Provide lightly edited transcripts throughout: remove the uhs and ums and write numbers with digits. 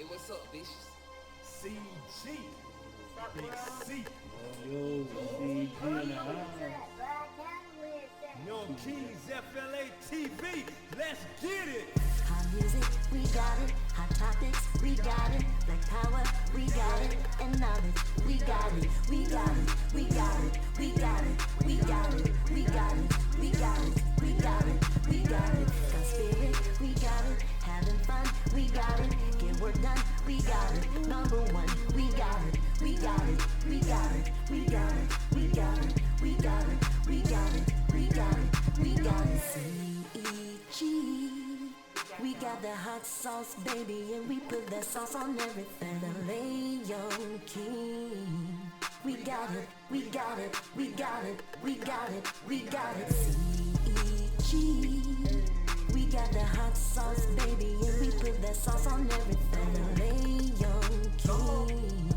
Hey, what's up, bitches? CG. Big C. Yo, CG in the house. Young Kings FLA TV. Let's get it. Hot music, we got it. Hot topics, we got it. Black power, we got it. And knowledge, we got it. We got it. We got it. We got it. We got it. We got it. We got it. We got it. We got it. Got spirit, we got it. Having fun, we got it. Get work done, we got it. Number one, we got it. We got it. We got it. We got it. We got it. We got it. We got it. We got it. We got it. CEG. We got that hot sauce, baby, and we put that sauce on everything. LA Young King. We got it. We got it. We got it. We got it. We got it. CEG. We got that hot sauce, baby, and we put that sauce on everything. LA Young King.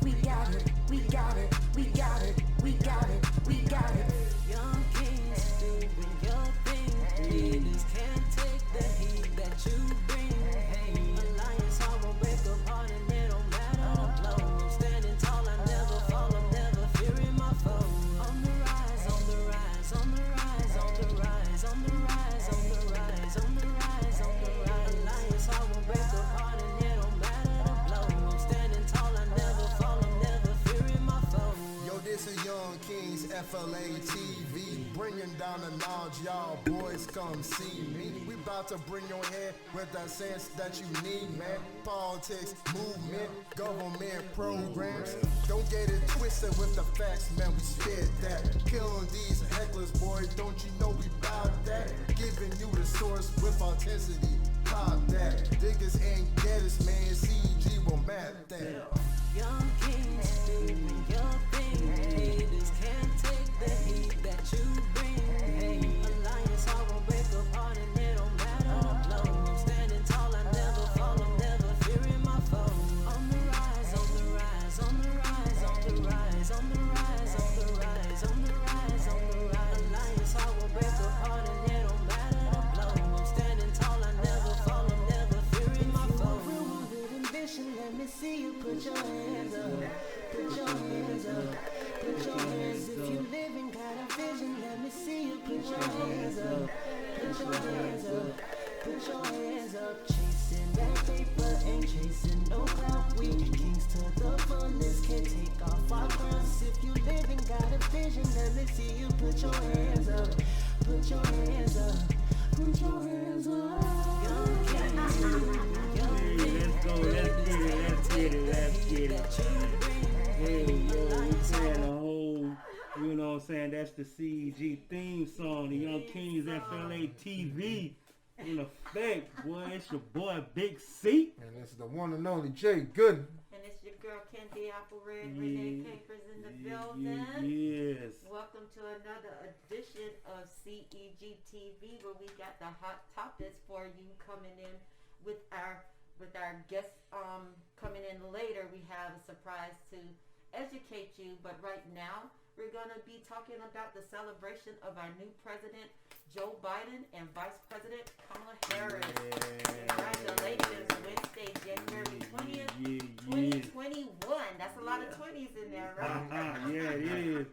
We got it. We got it. We got it. We got it. We got it. Young Kings doing your thing. Leaders can't take the heat that you bring. Hey, Alliance, I will break apart and it don't matter the blow. I'm standing tall, I never fall, I'm never fearing my foe. On the rise, on the rise, on the rise, on the rise, on the rise, on the rise, on the rise, on the rise. Alliance, I will break apart and it don't matter the blow. I'm standing tall, I never fall, I'm never fearing my foe. Yo, this is Young Kings FLA TV, bringing down the knowledge, y'all boys come see me. We about to bring your head with that sense that you need, man. Politics, movement, government programs. Don't get it twisted with the facts, man, we spit that. Killing these hecklers, boy, don't you know we bout that? Giving you the source with authenticity, pop that. Diggers ain't get us, man, CG will map that. Young Kings doing your thing. Haters can't take the heat that you bring. Hey, Alliance, I will break apart and it don't matter the blow. I'm standing tall, I never fall, I'm never fearing my foe. On the rise, on the rise, on the rise, on the rise, on the rise, on the rise, on the rise, on the rise. Alliance, I will break apart and it don't matter the blow. I'm standing tall, I never fall, I'm never fearing my foe. With ambition, let me see you put your hands up. Put your hands up. Put your hands. If you live and got a vision, let me see you put your hands up. Put your hands up. Put your hands up. Chasing that paper, ain't chasing no clout. We kings to the fullest, can't take off our crowns. If you live and got a vision, let me see you put your hands up. Put your hands up. Put your hands up. Young Kings, Let's go, let's get it, let's get it, let's get it. Hey, yo, we playing a whole, you know what I'm saying, that's the CG theme song, the Young Kings FLA TV. In effect, boy, it's your boy Big C. And it's the one and only J.Gooden. And it's your girl Candy Apple Red, Renee Papers in the building. Yes. Welcome to another edition of CEG TV, where we got the hot topics for you coming in with our guests coming in later. We have a surprise to educate you, but right now we're going to be talking about the celebration of our new president, Joe Biden, and Vice President Kamala Harris. Congratulations, Wednesday, January 20th, 2021. That's a lot of 20s in there, right? Yeah, it is.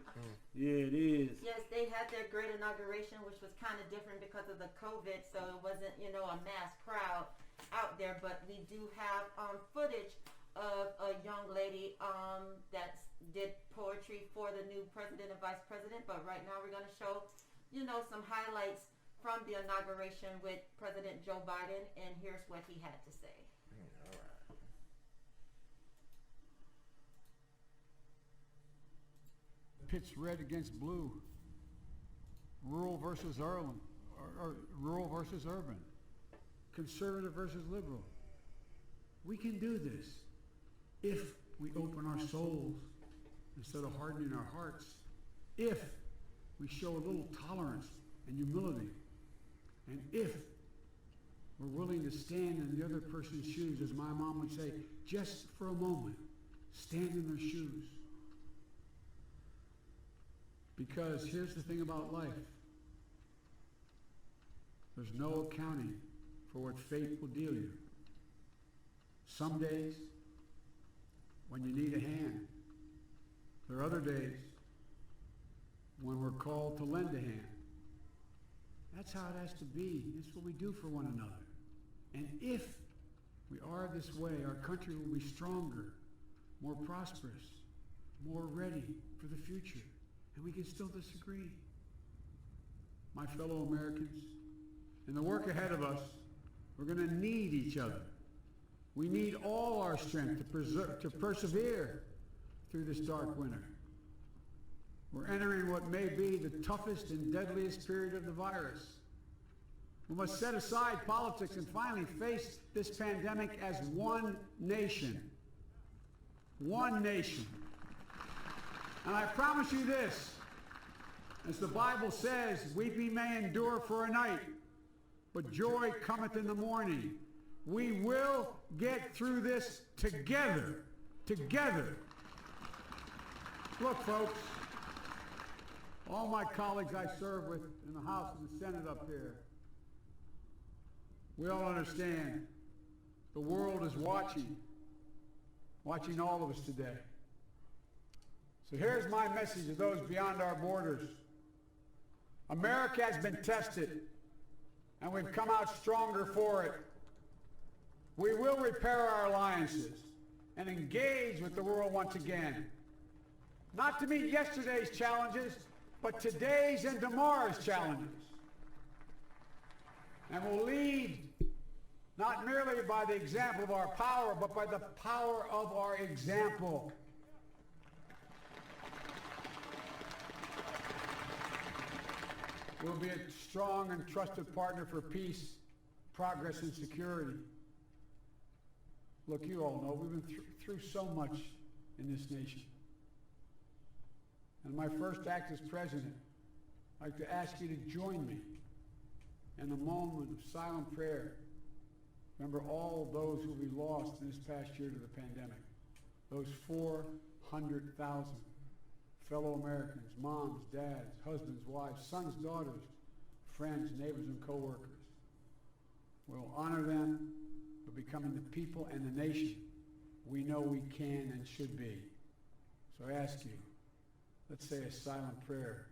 Yeah, it is. Yes, they had their great inauguration, which was kind of different because of the COVID, so it wasn't, a mass crowd out there, but we do have footage of a young lady that did poetry for the new president and vice president. But right now we're going to show, some highlights from the inauguration with President Joe Biden, and here's what he had to say. All right. Pits red against blue, rural versus urban, or rural versus urban, conservative versus liberal. We can do this if we open our souls instead of hardening our hearts, if we show a little tolerance and humility, and if we're willing to stand in the other person's shoes, as my mom would say, just for a moment, stand in their shoes. Because here's the thing about life. There's no accounting for what fate will deal you. Some days when you need a hand. There are other days when we're called to lend a hand. That's how it has to be. That's what we do for one another. And if we are this way, our country will be stronger, more prosperous, more ready for the future. And we can still disagree. My fellow Americans, in the work ahead of us, we're going to need each other. We need all our strength to persevere through this dark winter. We're entering what may be the toughest and deadliest period of the virus. We must set aside politics and finally face this pandemic as one nation. One nation. And I promise you this, as the Bible says, weeping may endure for a night, but joy cometh in the morning. We will get through this together. Together. Look, folks, all my colleagues I serve with in the House and the Senate up here, we all understand the world is watching all of us today. So here's my message to those beyond our borders. America has been tested, and we've come out stronger for it. We will repair our alliances and engage with the world once again. Not to meet yesterday's challenges, but today's and tomorrow's challenges. And we'll lead not merely by the example of our power, but by the power of our example. We'll be a strong and trusted partner for peace, progress, and security. Look, you all know we've been through so much in this nation. And my first act as president, I'd like to ask you to join me in a moment of silent prayer. Remember all those who we lost in this past year to the pandemic. Those 400,000 fellow Americans, moms, dads, husbands, wives, sons, daughters, friends, neighbors, and co-workers. We'll honor them by becoming the people and the nation we know we can and should be. So I ask you, let's say a silent prayer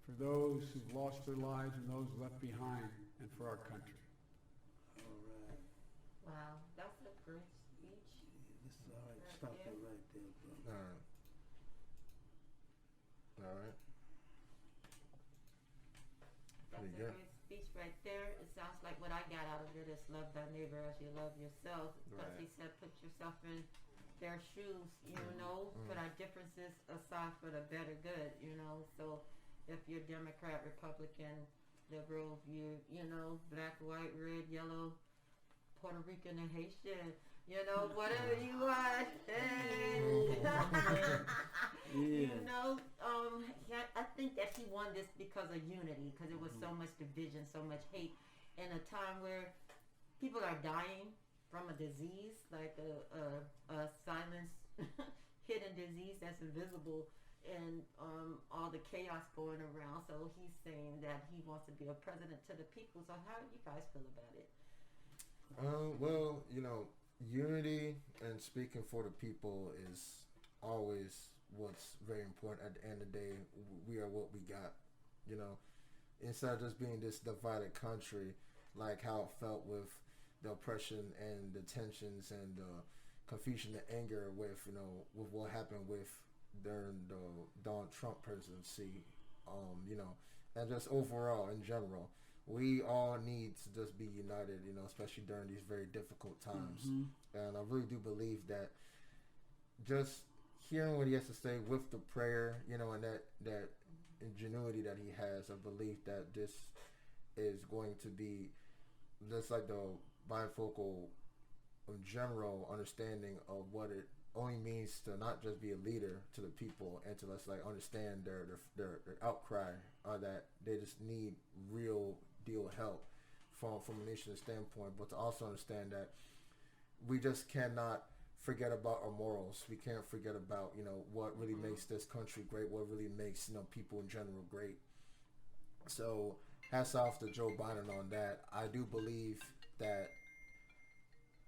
for those who've lost their lives and those left behind, and for our country. All right. Wow, that's a great speech. This is all right. Stop it right there, bro. All right. All right. That's Pretty a good. great speech right there. It sounds like what I got out of it is love thy neighbor as you love yourself. Because Right. he said put yourself in their shoes, you know, put our differences aside for the better good, you know. So if you're Democrat, Republican, liberal, you know, black, white, red, yellow, Puerto Rican, and Haitian, you know, whatever you want. Hey. You know, I think that he won this because of unity, because it was so much division, so much hate, in a time where people are dying from a disease, like a silent, hidden disease that's invisible, and all the chaos going around. So he's saying that he wants to be a president to the people. So how do you guys feel about it? Well, you know, unity and speaking for the people is always what's very important. At the end of the day, we are what we got, you know, instead of just being this divided country, like how it felt with the oppression and the tensions and the confusion and anger with, you know, with what happened with during the Donald Trump presidency, you know, and just overall in general. We all need to just be united, you know, especially during these very difficult times. And I really do believe that just hearing what he has to say with the prayer, you know, and that ingenuity that he has, I believe that this is going to be just like the bifocal general understanding of what it only means to not just be a leader to the people and to let's like understand their outcry, that they just need real deal help from a nation standpoint, but to also understand that we just cannot forget about our morals. We can't forget about, you know, what really makes this country great, what really makes, you know, people in general great. So hats off to Joe Biden on that. I do believe that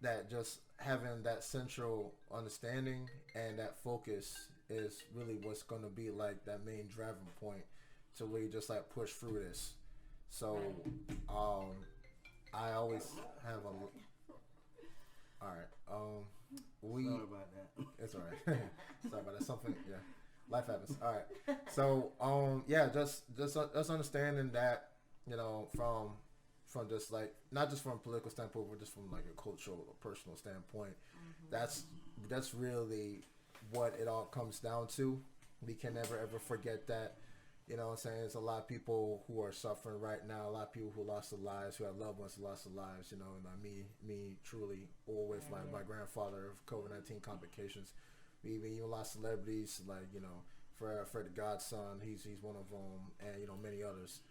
that just having that central understanding and that focus is really what's going to be like that main driving point to really just like push through this. So I always have a all right we Sorry about that. it's all right. Sorry about that. Something, yeah, life happens. All right. So yeah, just understanding that, you know, from just like not just from a political standpoint, but just from like a cultural or personal standpoint. That's really what it all comes down to. We can never ever forget that. You know what I'm saying? There's a lot of people who are suffering right now, a lot of people who lost their lives, who have loved ones who lost their lives, you know, and me truly, or with my grandfather of COVID-19 complications. We even lost celebrities like, you know, Fred the Godson, he's one of them, and, you know, many others.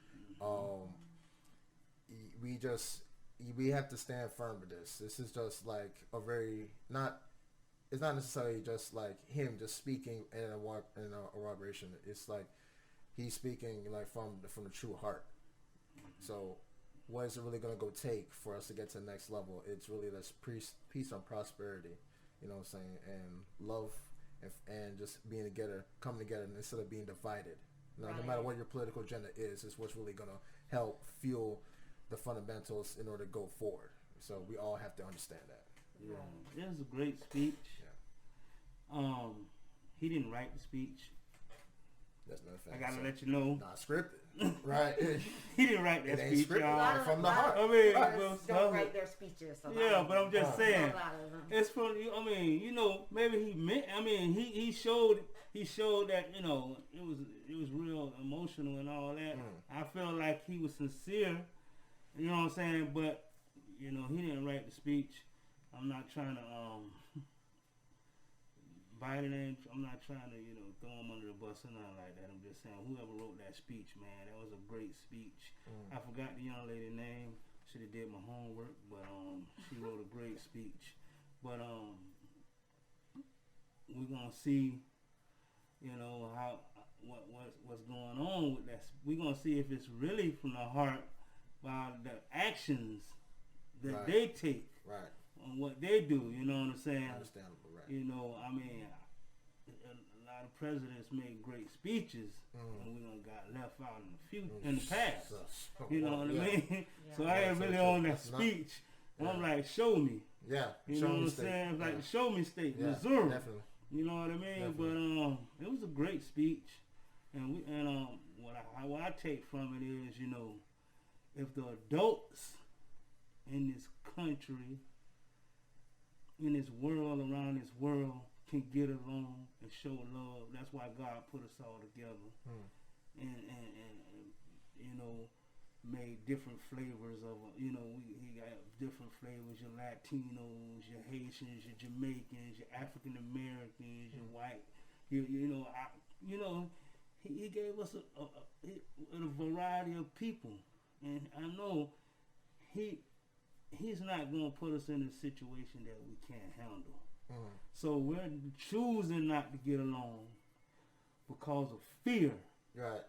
We have to stand firm with this. This is just like a very, it's not necessarily just like him just speaking in an inauguration. It's like, he's speaking like from the true heart. So, what is it really going to go take for us to get to the next level? It's really this peace and prosperity, you know what I'm saying, and love, and just being together, coming together instead of being divided. You know, no matter what your political agenda is what's really going to help fuel the fundamentals in order to go forward. So we all have to understand that. Yeah, it was a great speech. Yeah. He didn't write the speech. That's no fact. I gotta let you know. Not scripted, right? He didn't write that speech, A lot y'all. of, From the lot heart. of I mean, artists don't write their speeches. Yeah, but I'm just saying, A lot of them. it's from. I mean, you know, maybe he meant. I mean, he showed that, you know, it was real emotional and all that. I felt like he was sincere. You know what I'm saying? But you know, he didn't write the speech. I'm not trying to Biden I'm not trying to, you know, throw him under the bus or nothing like that. I'm just saying, whoever wrote that speech, man, that was a great speech. I forgot the young lady's name. Should have did my homework, but she wrote a great speech. But we're gonna see, you know, how what's going on with that. We're gonna see if it's really from the heart by the actions that they take. Right. On what they do, you know what I'm saying? Understandable, right. You know, I mean, a lot of presidents made great speeches, and we done got left out in the past. You know what I mean? Yeah. So I ain't really on that speech. I'm like, show me. Yeah. You know what I'm saying? It's like the show me state, Missouri. Definitely. You know what I mean? Definitely. But it was a great speech, and what I take from it is, you know, if the adults in this country, in this world, around this world, can get along and show love. That's why God put us all together, and you know, made different flavors of, you know, he got different flavors. Your Latinos, your Haitians, your Jamaicans, your African Americans, your white. You know, he gave us a variety of people, and I know he's not going to put us in a situation that we can't handle. So we're choosing not to get along because of fear. Right.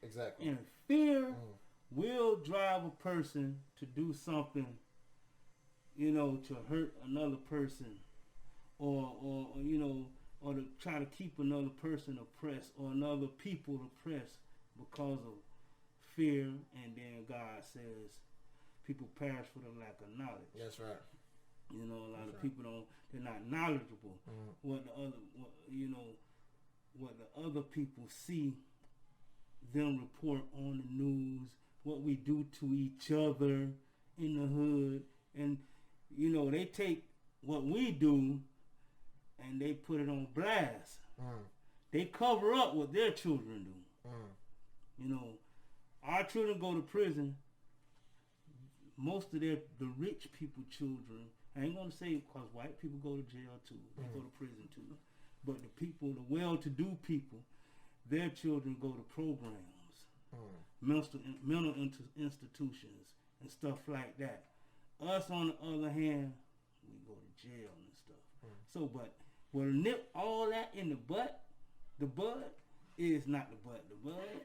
Exactly. And fear will drive a person to do something, you know, to hurt another person, or you know, or to try to keep another person oppressed or another people oppressed because of fear. And then God says, people perish for the lack of knowledge. That's right. You know, a lot of people they're not knowledgeable. What the other people see them report on the news, what we do to each other in the hood, and you know, they take what we do and they put it on blast. They cover up what their children do. You know, our children go to prison. Most of the rich people children, I ain't gonna say because white people go to jail too, they go to prison too, but the people, the well-to-do people, their children go to programs, mental institutions and stuff like that. Us, on the other hand, we go to jail and stuff. So, but we'll nip all that in the bud is not the bud. The bud.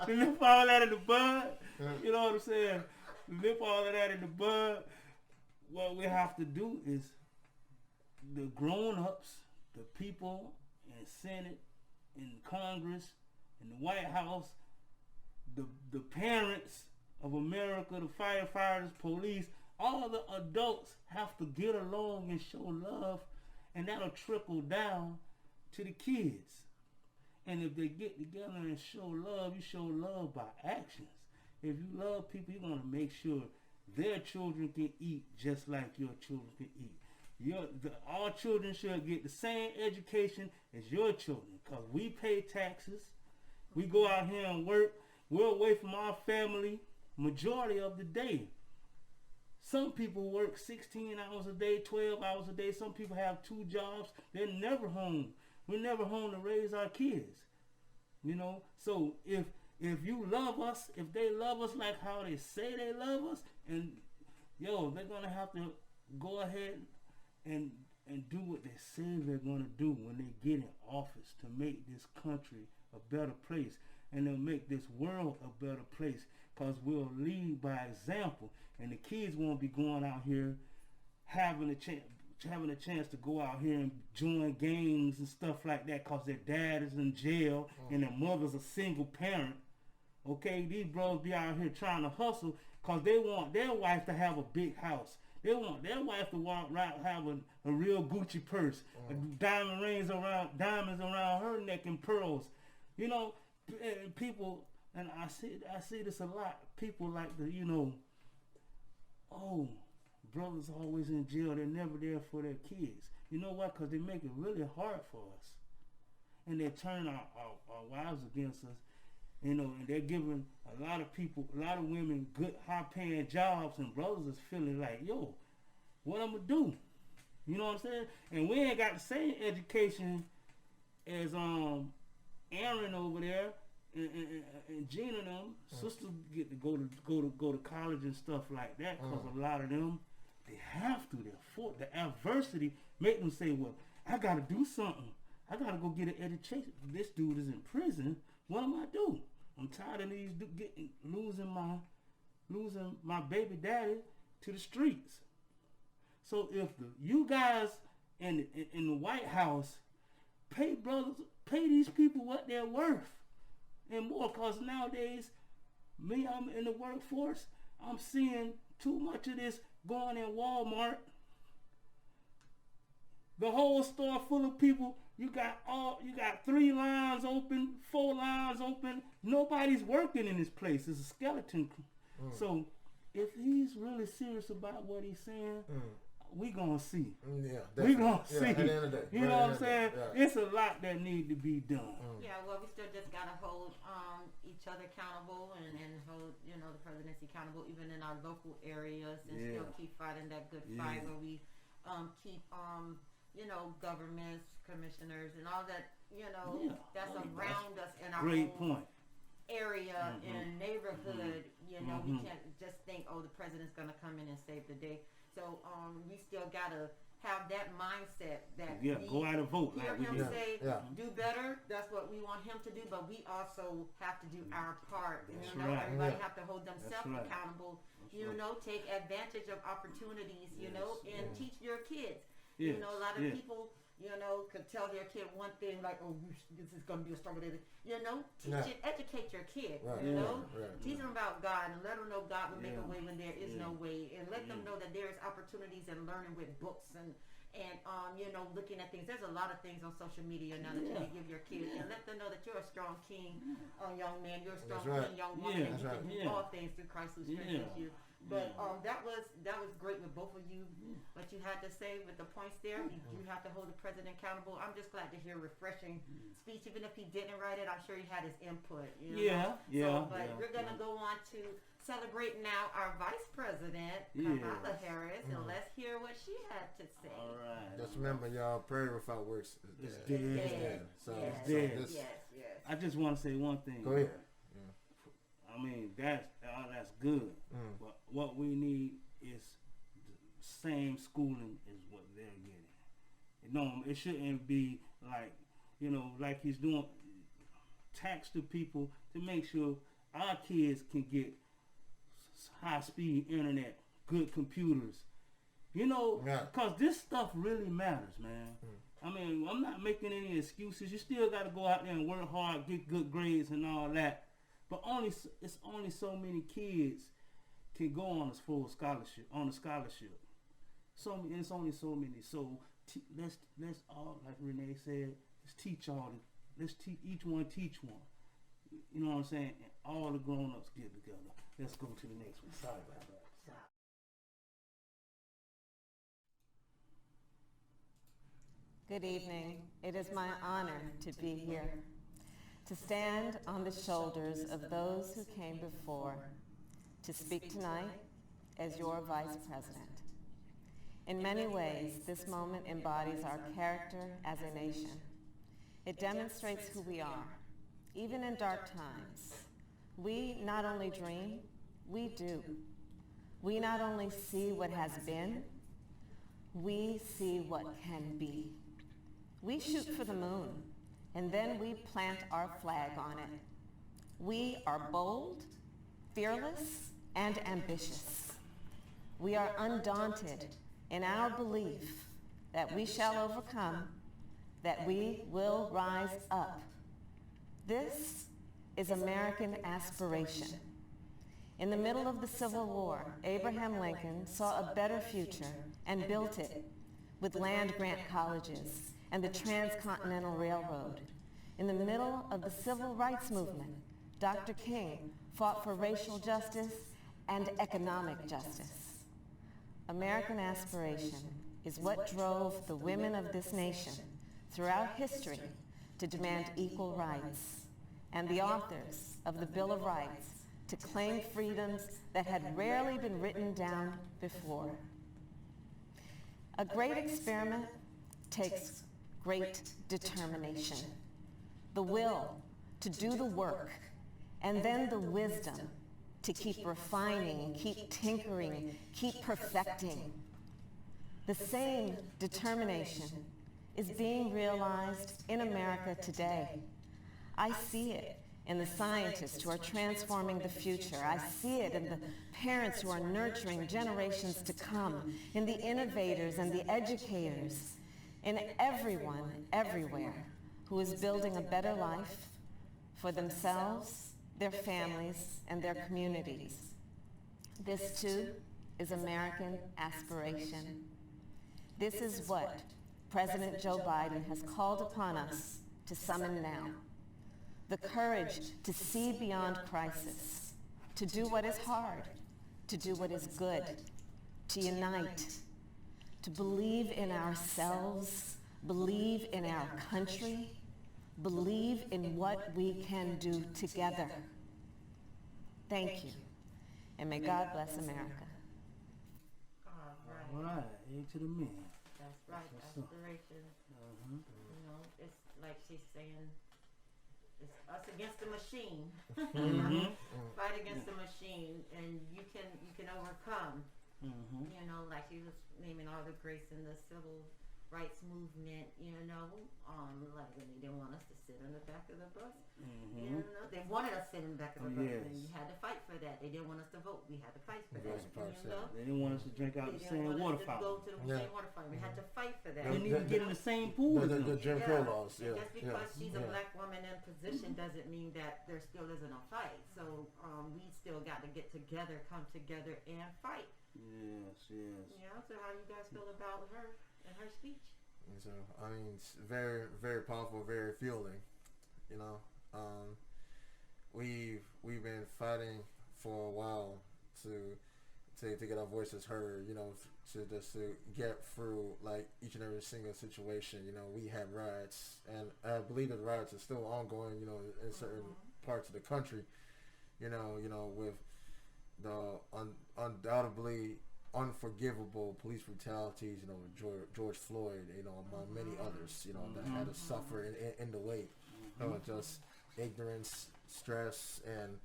To nip all that in the bud, you know what I'm saying? nip all of that in the bud. What we have to do is the grown-ups, the people in Senate, in Congress, in the White House, the parents of America, the firefighters, police, all the adults have to get along and show love, and that'll trickle down to the kids. And if they get together and show love, you show love by actions. If you love people, you're going to make sure their children can eat just like your children can eat. All children should get the same education as your children, because we pay taxes. We go out here and work. We're away from our family majority of the day. Some people work 16 hours a day, 12 hours a day. Some people have 2 jobs. They're never home. We're never home to raise our kids. You know, so if you love us, if they love us like how they say they love us, and they're gonna have to go ahead and do what they say they're gonna do when they get in office to make this country a better place, and they'll make this world a better place, because we'll lead by example, and the kids won't be going out here having a chance to go out here and join gangs and stuff like that, because their dad is in jail and their mother's a single parent. Okay, these bros be out here trying to hustle because they want their wife to have a big house. They want their wife to have a real Gucci purse, diamonds around her neck, and pearls. You know, and people, and I see this a lot. People like to, brothers always in jail. They're never there for their kids. You know why? Because they make it really hard for us, and they turn our wives against us. You know, and they're giving a lot of women good high-paying jobs, and brothers is feeling like, what I'm gonna do? You know what I'm saying? And we ain't got the same education as Aaron over there and Gina and them. Sisters get to go to college and stuff like that, because a lot of them, they have to. The adversity make them say, well, I gotta do something. I gotta go get an education. This dude is in prison. What am I do? I'm tired of losing my baby daddy to the streets. So if you guys in the White House pay these people what they're worth and more, because nowadays, I'm in the workforce, I'm seeing too much of this going in Walmart. The whole store full of people. You got 3 lines open, 4 lines open. Nobody's working in this place. It's a skeleton. So if he's really serious about what he's saying, we gonna see. We gonna see. At the end of the day. You know what I'm saying? Yeah. It's a lot that need to be done. Yeah, well, we still just gotta hold each other accountable and hold the presidency accountable, even in our local areas, and still keep fighting that good fight where we keep governments, commissioners, and all that that's around us in our own area and neighborhood. We can't just think, the president's gonna come in and save the day. So we still gotta have that mindset that go out and vote. Hear him say, do better. That's what we want him to do, but we also have to do our part. Everybody have to hold themselves accountable. Take advantage of opportunities. And teach your kids. A lot of people, could tell their kid one thing like, this is going to be a struggle. Educate your kid, teach them about God and let them know God will make a way when there is no way, and let them know that there is opportunities and learning with books and looking at things. There's a lot of things on social media now that you can give your kids, and let them know that you're a strong king, young man, you're a strong king, young woman, and you can do all things through Christ who strengthens you. But that was great with both of you. What you had to say with the points there, you have to hold the president accountable. I'm just glad to hear a refreshing speech, even if he didn't write it. I'm sure he had his input. But we're gonna go on to celebrate now our vice president, Kamala Harris, and let's hear what she had to say. All right. Just remember, y'all, prayer without works is dead. It's dead. So it's dead. Yes. I just want to say one thing. Go ahead. I mean, that's good. But what we need is the same schooling as what they're getting. It shouldn't be like, like he's doing, tax to people to make sure our kids can get high-speed internet, good computers. You know, because this stuff really matters, man. I mean, I'm not making any excuses. You still got to go out there and work hard, get good grades and all that. But it's only so many kids can go on a full scholarship, So it's only so many. So let's all, like Renee said, let's teach all. Let's teach each one. You know what I'm saying? And all the grown-ups get together. Let's go to the next one. Sorry about that. Good evening. It is my honor to be here, to stand on the shoulders of those who came before, to speak tonight as your Vice President. In many ways, this moment embodies our character as a nation. It demonstrates who we are. Even in dark times, we not only dream, we do. We not only see what has been, we see what can be. We shoot for the moon, and then we plant our flag on it. We are bold, fearless, and ambitious. We are undaunted in our belief that we shall overcome, that we will rise up. This is American aspiration. In the middle of the Civil War, Abraham Lincoln saw a better future and built it with land-grant colleges and the Transcontinental Railroad. In the middle of the Civil Rights Movement, Dr. King fought for racial justice and economic justice. American aspiration is what drove the women of this nation throughout history to demand equal rights, and the authors of the Bill of Rights to claim freedoms that had rarely been written down before. A great experiment takes great determination, the will to do the work, and then the wisdom to keep refining, keep tinkering, keep perfecting. The same determination is being realized in America today. I see it in the scientists who are transforming the future. I see it in the parents who are nurturing generations to come, in the innovators and the educators, in everyone, everywhere, who is building a better life for themselves, their families, and their communities. This, too, is American aspiration. This is what President Joe Biden has called upon us to summon now. The courage to see beyond crisis, to do what is hard, to do what is good, to unite, to believe in ourselves, believe in our country, believe in what we can do together. Thank you, and may God bless America. All right, A to the man. That's right, aspiration. You know, it's like she's saying, it's us against the machine. Fight against the machine, and you can overcome. You know, like she was naming all the greats in the civil rights movement. You know, like when they didn't want us to sit in the back of the bus. You know, they wanted us to sit in the back of the bus, and you had to fight for that. They didn't want us to vote. We had to fight for that. You know, they didn't want us to drink out the same water fountain. Go to the same water fountain. We had to fight for that. They didn't even get in the same pool. The Jim Crow laws. And just because she's a black woman in position doesn't mean that there still isn't a fight. So we still got to get together, come together, and fight. Yes. Yeah. So how do you guys feel about her and her speech? So I mean, it's very, very powerful, very fueling. You know, we've been fighting for a while to get our voices heard. You know, to get through like each and every single situation. You know, we had riots, and I believe that the riots are still ongoing. You know, in certain parts of the country. You know, with the undoubtedly unforgivable police brutalities, you know, with George Floyd, you know, among many others, you know, that had to suffer in the wake. You know, just ignorance, stress, and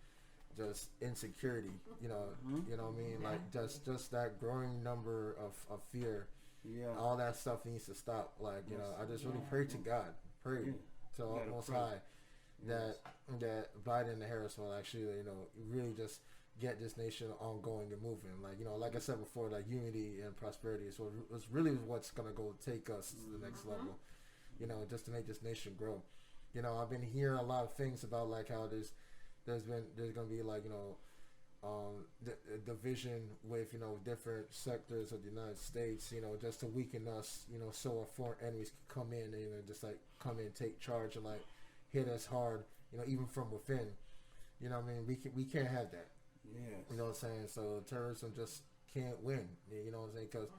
just insecurity. You know what I mean? Like just that growing number of fear. Yeah. All that stuff needs to stop. Like, you know, I just really pray to God, pray to Most High that Biden and Harris will actually, you know, really just get this nation ongoing and moving. Like, you know, like I said before, like unity and prosperity is it's really what's gonna go take us to the next level. You know, just to make this nation grow. You know, I've been hearing a lot of things about like how there's gonna be like, you know, division with, you know, different sectors of the United States, you know, just to weaken us, you know, so our foreign enemies can come in and, you know, just like come in and take charge and like hit us hard, you know, even from within. You know what I mean? We can't have that. Yes. You know what I'm saying? So terrorism just can't win. You know what I'm saying? Because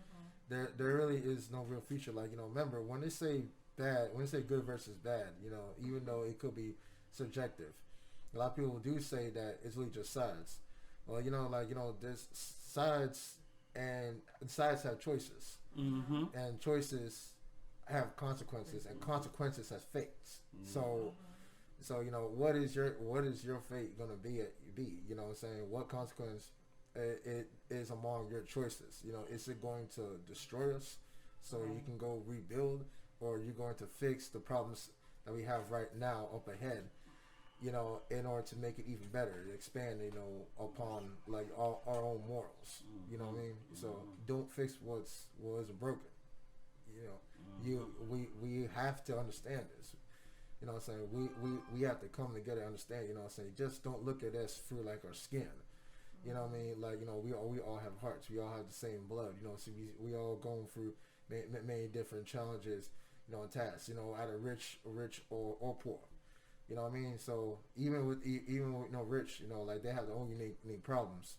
there really is no real future. Like, you know, remember when they say bad, when they say good versus bad, you know, even though it could be subjective, a lot of people do say that it's really just sides. Well, you know, like, you know, there's sides, and sides have choices, and choices have consequences, and consequences has fates. So you know, what is your fate gonna be? You know what I'm saying? What consequence it is among your choices? You know, is it going to destroy us so you can go rebuild, or are you going to fix the problems that we have right now up ahead? You know, in order to make it even better, expand, you know, upon like our own morals. You know what I mean? So don't fix what isn't broken. You know, we have to understand this. You know what I'm saying? We have to come together and understand. You know what I'm saying? Just don't look at us through like our skin. You know what I mean? Like, you know, we all have hearts. We all have the same blood. You know, so we all going through many different challenges. You know, and tasks. You know, either rich or poor. You know what I mean? So even with you know, rich, you know, like they have their own unique problems.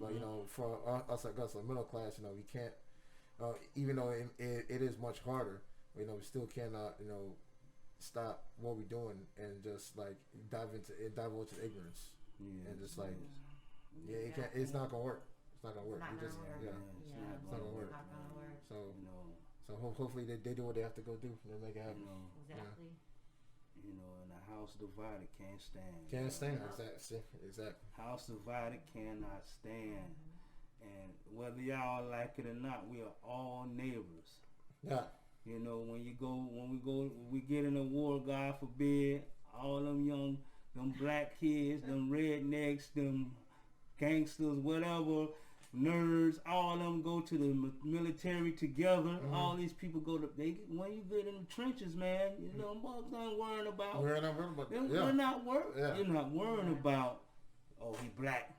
But you know, for us like middle class, you know, we can't. Even though it is much harder, you know, we still cannot, you know, stop what we're doing and just like dive into ignorance and just like it can't. It's not gonna work. It's not gonna work. It's not gonna work. So You know. So hopefully they do what they have to go do and make it happen. You know. Exactly. You know, and a house divided can't stand. Can't stand. Exactly. House divided cannot stand. And whether y'all like it or not, we are all neighbors. Yeah. You know, when we get in a war, God forbid, all them black kids, them rednecks, them gangsters, whatever, nerds, all of them go to the military together. All these people go to, when you get in the trenches, man, you know, bugs ain't worrying about. We're not worried about that. You're not worrying about, oh, he black.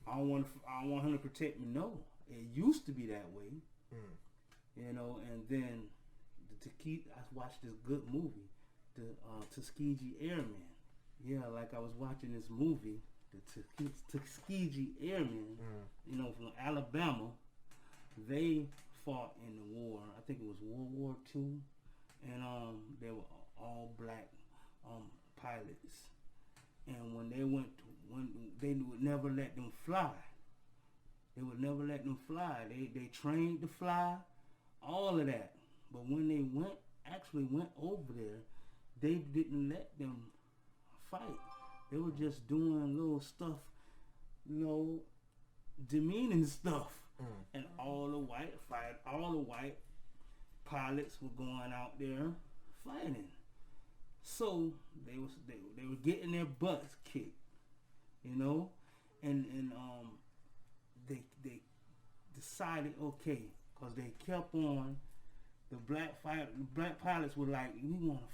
I don't want him to protect me. No, it used to be that way. You know, and then I watched this good movie, the Tuskegee Airmen. Yeah, like I was watching this movie, the Tuskegee Airmen, you know, from Alabama. They fought in the war. I think it was World War II, and they were all black pilots. And when they would never let them fly. They would never let them fly. They trained to fly, all of that. But when they actually went over there, they didn't let them fight. They were just doing little stuff, you know, demeaning stuff. And all the white pilots were going out there fighting. So they were getting their butts kicked, you know, and they decided, okay, because they kept on. The black pilots were like, we want to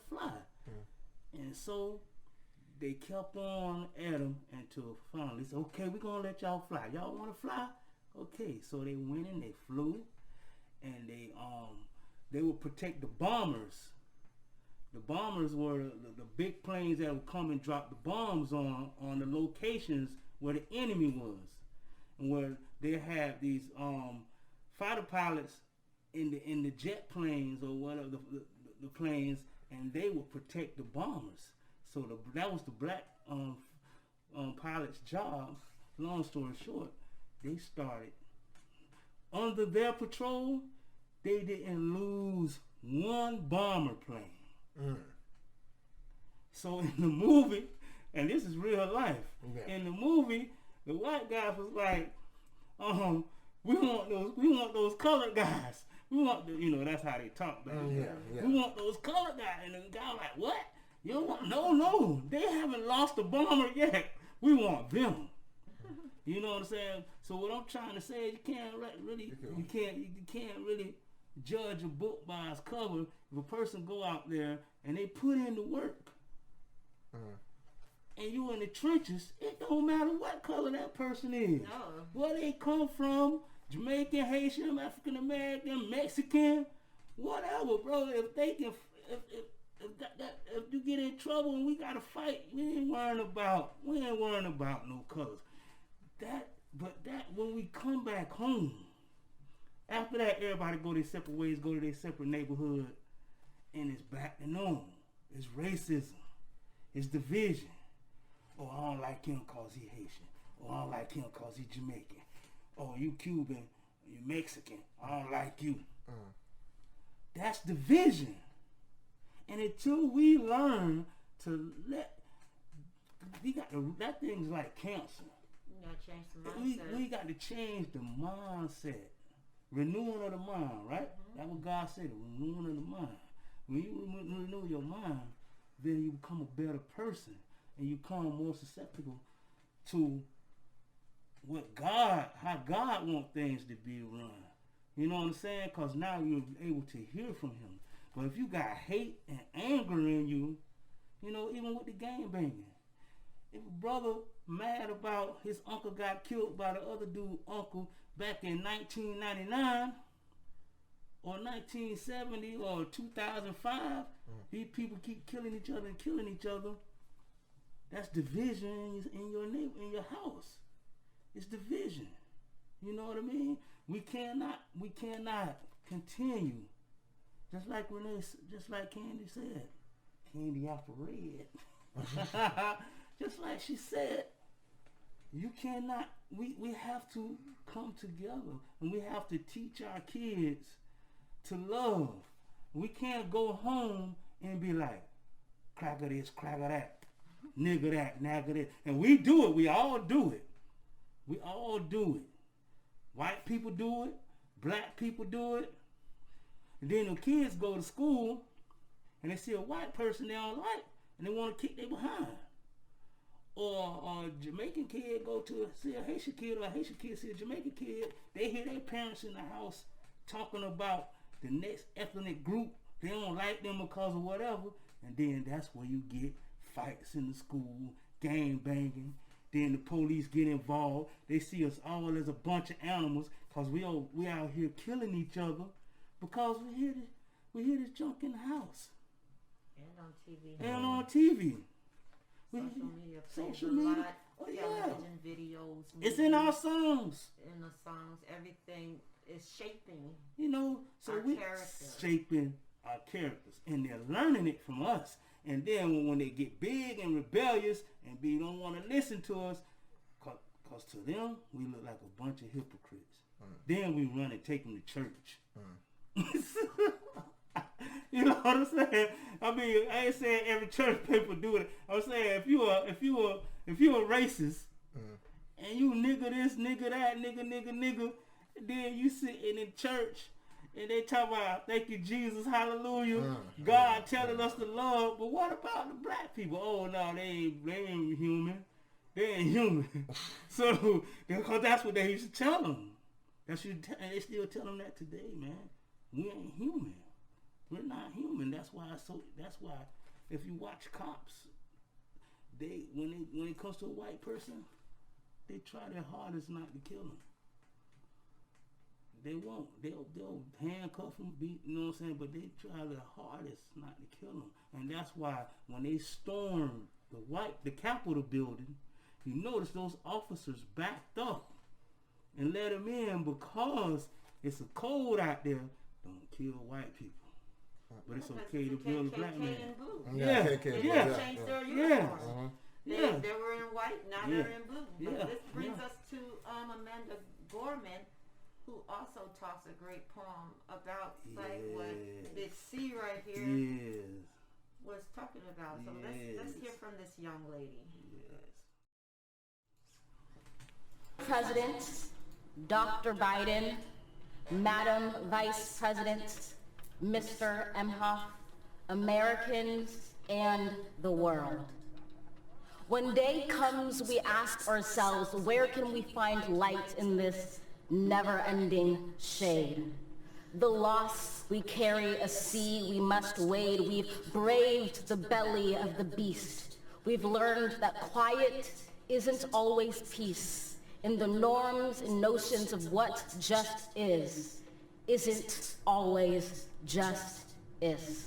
fly. And so they kept on at them until finally said, okay, we're going to let y'all fly. Y'all want to fly? Okay. So they went and they flew, and they would protect the bombers. The bombers were the big planes that would come and drop the bombs on the locations where the enemy was, and where they had these fighter pilots in the jet planes or whatever the planes, and they would protect the bombers. So that was the black pilot's job. Long story short, they started under their patrol. They didn't lose one bomber plane. So in the movie, and this is real life, in the movie, the white guys was like, we want those colored guys. We want that's how they talk back then. We want those colored guys. And the guy was like, what? You don't want? No, they haven't lost a bomber yet. We want them. You know what I'm saying? So what I'm trying to say is you can't really judge a book by its cover. If a person go out there and they put in the work, and you in the trenches, it don't matter what color that person is. No. Where they come from, Jamaican, Haitian, African American, Mexican, whatever, bro. If they can, if you get in trouble and we gotta fight, we ain't worrying about no colors. But when we come back home, after that, everybody go their separate ways, go to their separate neighborhood, and it's back to normal. It's racism. It's division. Oh, I don't like him cause he Haitian. Oh, I don't like him cause he Jamaican. Oh, you Cuban, you Mexican. I don't like you. That's division. And until we learn to that thing's like cancer. You gotta change the mindset. We got to change the mindset. Renewing of the mind, right? That's what God said, renewing of the mind. When you renew your mind, then you become a better person and you become more susceptible to how God wants things to be run. You know what I'm saying? Because now you're able to hear from him. But if you got hate and anger in you, you know, even with the gang banging, if a brother mad about his uncle got killed by the other dude uncle back in 1999 or 1970 or 2005, these people keep killing each other and killing each other. That's division in your neighbor, in your house. It's division. You know what I mean? We cannot continue. Just like Candy said. Candy after red. Just like she said. You cannot, we have to come together and we have to teach our kids to love. We can't go home and be like, cracker this, cracker that, nigger that, nagger this. And we do it. We all do it. We all do it. White people do it. Black people do it. And then the kids go to school and they see a white person they don't like and they want to kick their behind. Or a Jamaican kid go to see a Haitian kid, or a Haitian kid see a Jamaican kid. They hear their parents in the house talking about the next ethnic group. They don't like them because of whatever. And then that's where you get fights in the school, gang banging. Then the police get involved. They see us all as a bunch of animals because we out here killing each other because we hear this junk in the house. And on TV. And on TV. Social media. Oh, yeah. Television videos. It's in our songs. In the songs. Everything is shaping. You know, so our we character. shaping our characters. And they're learning it from us. And then when they get big and rebellious and don't want to listen to us, because to them, we look like a bunch of hypocrites. Then we run and take them to church. You know what I'm saying? I mean, I ain't saying every church people do it. I'm saying if you a racist and you nigga this, nigga that, nigga, then you sitting in church and they talk about thank you Jesus, hallelujah, God telling us to love. But what about the black people? Oh no, they ain't human. They ain't human. So because that's what they used to tell them. And they still tell them that today, man. We ain't human. We're not human. That's why if you watch cops, when it comes to a white person, they try their hardest not to kill them. They won't. They'll handcuff them, beat, you know what I'm saying? But they try their hardest not to kill them. And that's why when they stormed the Capitol building, you notice those officers backed up and let them in because it's a code out there. Don't kill white people. But it's okay to kill a black man. Yeah. They changed their uniforms. They were in white, now they're in blue. But this brings us to Amanda Gorman, who also talks a great poem about like what this C right here was talking about. So let's hear from this young lady. President, Dr. Biden, Madam Vice President, Mr. Emhoff, Americans, and the world. When day comes, we ask ourselves, where can we find light in this never-ending shade? The loss we carry, a sea we must wade. We've braved the belly of the beast. We've learned that quiet isn't always peace. In the norms and notions of what just isn't always just is.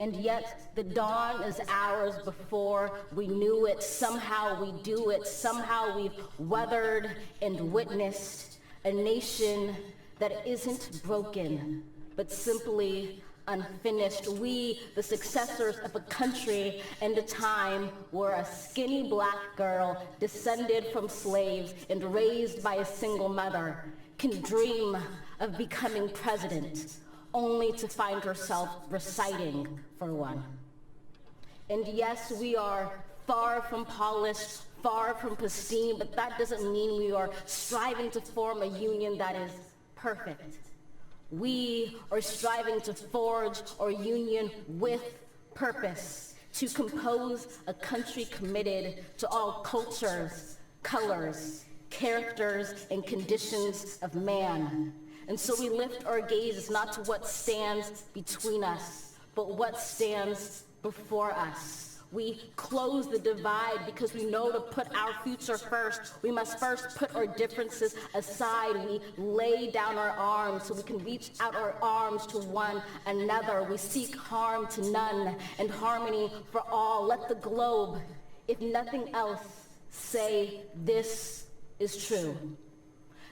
And yet the dawn is ours before we knew it. Somehow we do it. Somehow we've weathered and witnessed a nation that isn't broken, but simply unfinished. We, the successors of a country and a time where a skinny black girl descended from slaves and raised by a single mother can dream of becoming president, only to find herself reciting for one. And yes, we are far from polished, far from pristine, but that doesn't mean we are striving to form a union that is perfect. We are striving to forge our union with purpose, to compose a country committed to all cultures, colors, characters, and conditions of man. And so we lift our gaze not to what stands between us, but what stands before us. We close the divide because we know to put our future first. We must first put our differences aside. We lay down our arms so we can reach out our arms to one another. We seek harm to none and harmony for all. Let the globe, if nothing else, say this is true.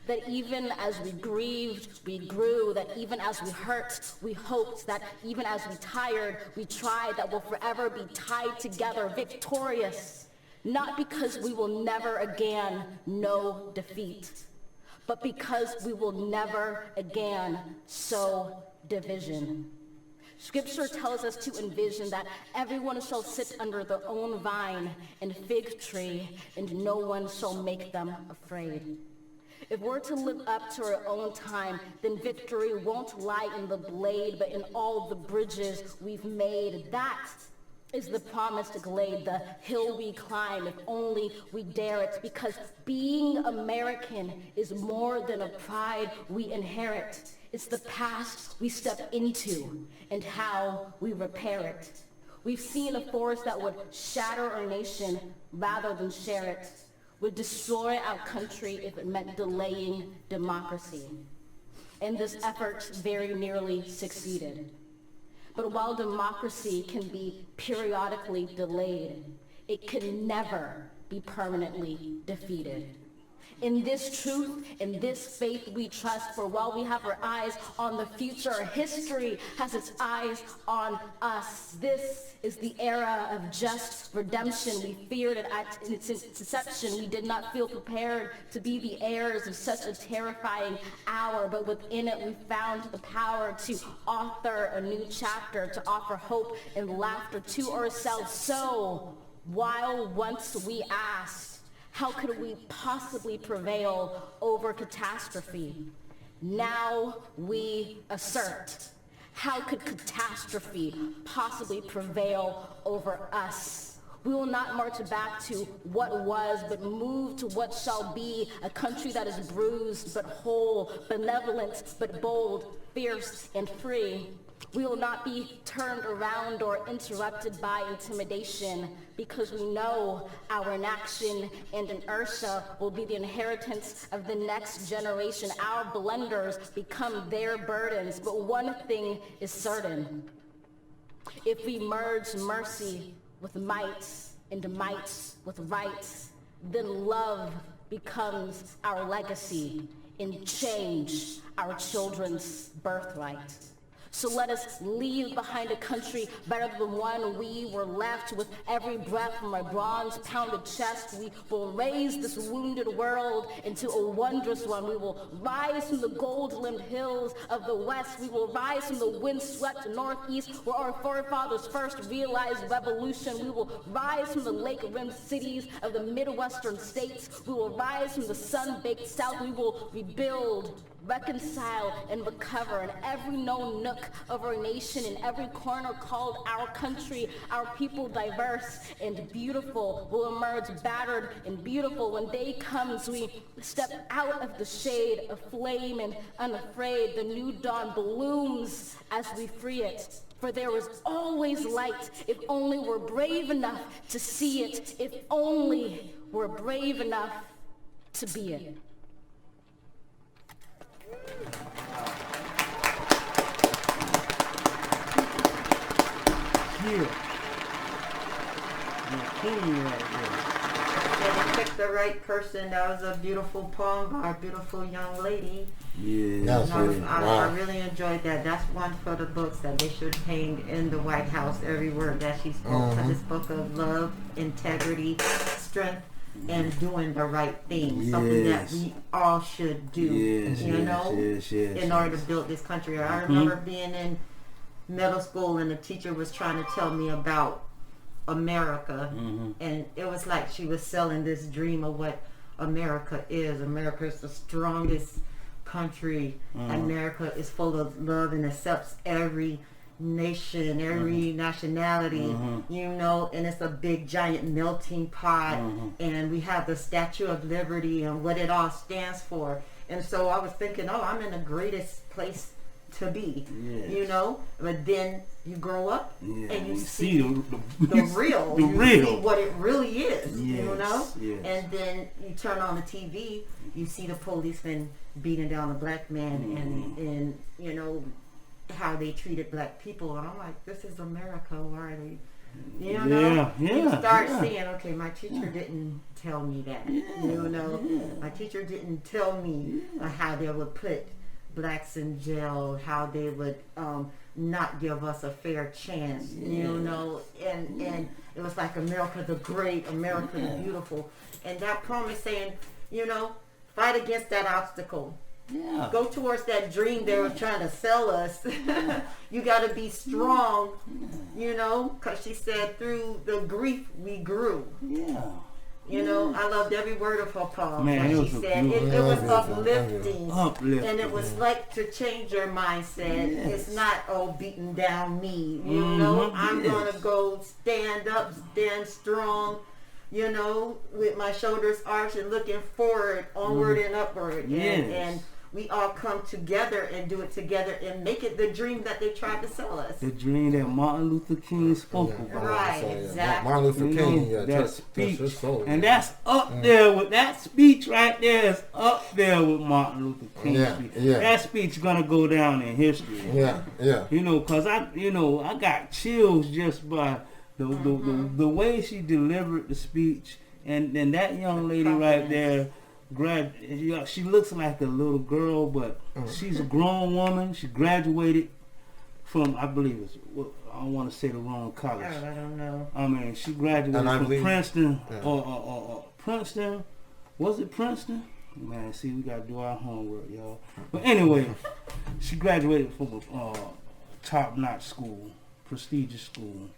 That even as we grieved, we grew, that even as we hurt, we hoped, that even as we tired, we tried, that we'll forever be tied together, victorious, not because we will never again know defeat, but because we will never again sow division. Scripture tells us to envision that everyone shall sit under their own vine and fig tree, and no one shall make them afraid. If we're to live up to our own time, then victory won't lie in the blade, but in all the bridges we've made. That is the promised glade, the hill we climb, if only we dare it, because being American is more than a pride we inherit. It's the past we step into and how we repair it. We've seen a force that would shatter our nation rather than share it, would destroy our country if it meant delaying democracy. And this effort very nearly succeeded. But while democracy can be periodically delayed, it can never be permanently defeated. In this truth, in this faith we trust, for while we have our eyes on the future, history has its eyes on us. This is the era of just redemption. We feared it at its inception. We did not feel prepared to be the heirs of such a terrifying hour, but within it we found the power to author a new chapter, to offer hope and laughter to ourselves. So, while once we asked, how could we possibly prevail over catastrophe? Now we assert, how could catastrophe possibly prevail over us? We will not march back to what was, but move to what shall be, a country that is bruised but whole, benevolent but bold, fierce and free. We will not be turned around or interrupted by intimidation, because we know our inaction and inertia will be the inheritance of the next generation. Our blunders become their burdens, but one thing is certain. If we merge mercy with might and might with right, then love becomes our legacy and change our children's birthright. So let us leave behind a country better than the one we were left. With every breath from our bronze-pounded chest, we will raise this wounded world into a wondrous one. We will rise from the gold-limbed hills of the west. We will rise from the wind-swept northeast, where our forefathers first realized revolution. We will rise from the lake-rimmed cities of the Midwestern states. We will rise from the sun-baked south. We will rebuild reconcile and recover in every known nook of our nation, in every corner called our country. Our people, diverse and beautiful, will emerge battered and beautiful. When day comes, we step out of the shade, aflame and unafraid. The new dawn blooms as we free it. For there is always light, if only we're brave enough to see it, if only we're brave enough to be it. Yeah. King right there. Yeah, they picked the right person. That was a beautiful poem by a beautiful young lady. Yeah. That's And really, I really enjoyed that. That's one for the books that they should hang in the White House. Every word that she spoke. For this book of love, integrity, strength, and doing the right thing. Something that we all should do. In order to build this country. I remember being in middle school and the teacher was trying to tell me about America, and it was like she was selling this dream of what America is. America is the strongest country. America is full of love and accepts every nation, every nationality, and it's a big giant melting pot, and we have the Statue of Liberty and what it all stands for. And so I was thinking, oh, I'm in the greatest place to be, but then you grow up and you see the real, see what it really is, and then you turn on the TV, you see the policeman beating down a black man, and how they treated black people, and I'm like, this is America. Why are they, you start seeing, okay, my teacher didn't tell me that, my teacher didn't tell me how they would put blacks in jail, how they would not give us a fair chance, and it was like America the great, America the beautiful, and that poem is saying, fight against that obstacle. Go towards that dream they were trying to sell us. You got to be strong, because she said through the grief we grew. I loved every word of her poem. Man, she said it was uplifting, and it was like to change your mindset. It's not beating down me. I'm gonna go stand up, stand strong. With my shoulders arched and looking forward, onward and upward, and we all come together and do it together and make it the dream that they tried to sell us. The dream that Martin Luther King spoke about. Right, exactly. Martin Luther King, that speech, and that's up there with that speech right there is up there with Martin Luther King's speech. That speech gonna go down in history. Cause I got chills just by the way she delivered the speech, and that young lady right there. She looks like a little girl, but she's a grown woman. She graduated from, I believe I don't want to say the wrong college. I don't know. I mean, she graduated from Princeton or Princeton. Was it Princeton? Man, see, we got to do our homework, y'all. But anyway, she graduated from a top-notch school, prestigious school,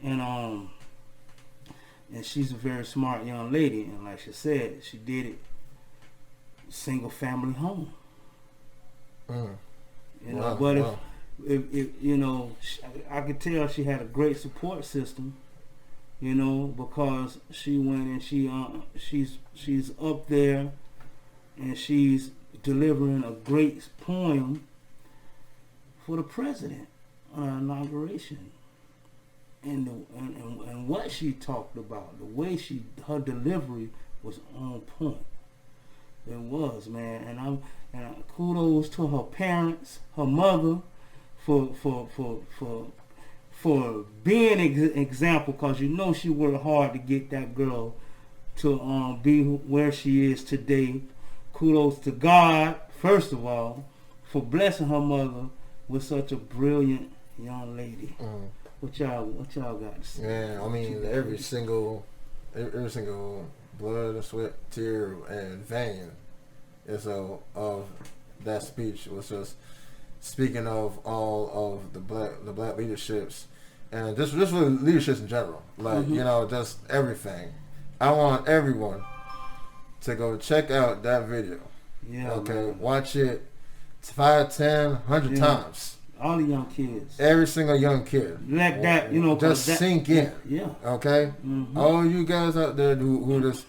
and she's a very smart young lady. And like she said, she did it. Single family home. But if I could tell she had a great support system, because she went and she's up there and she's delivering a great poem for the president on inauguration, and what she talked about, the way her delivery was on point. It was, man, and kudos to her parents, her mother, for being an example, because she worked hard to get that girl to be where she is today. Kudos to God, first of all, for blessing her mother with such a brilliant young lady. What y'all got to say? Man, I mean, every single blood, sweat, tear, and vein of that speech was just speaking of all of the black leaderships, and just really leaderships in general, like just everything. I want everyone to go check out that video. Watch it. 5, 10, 100 times. All the young kids. Every single young kid. Let that, you know, just sink in. Yeah. Okay? All you guys out there who just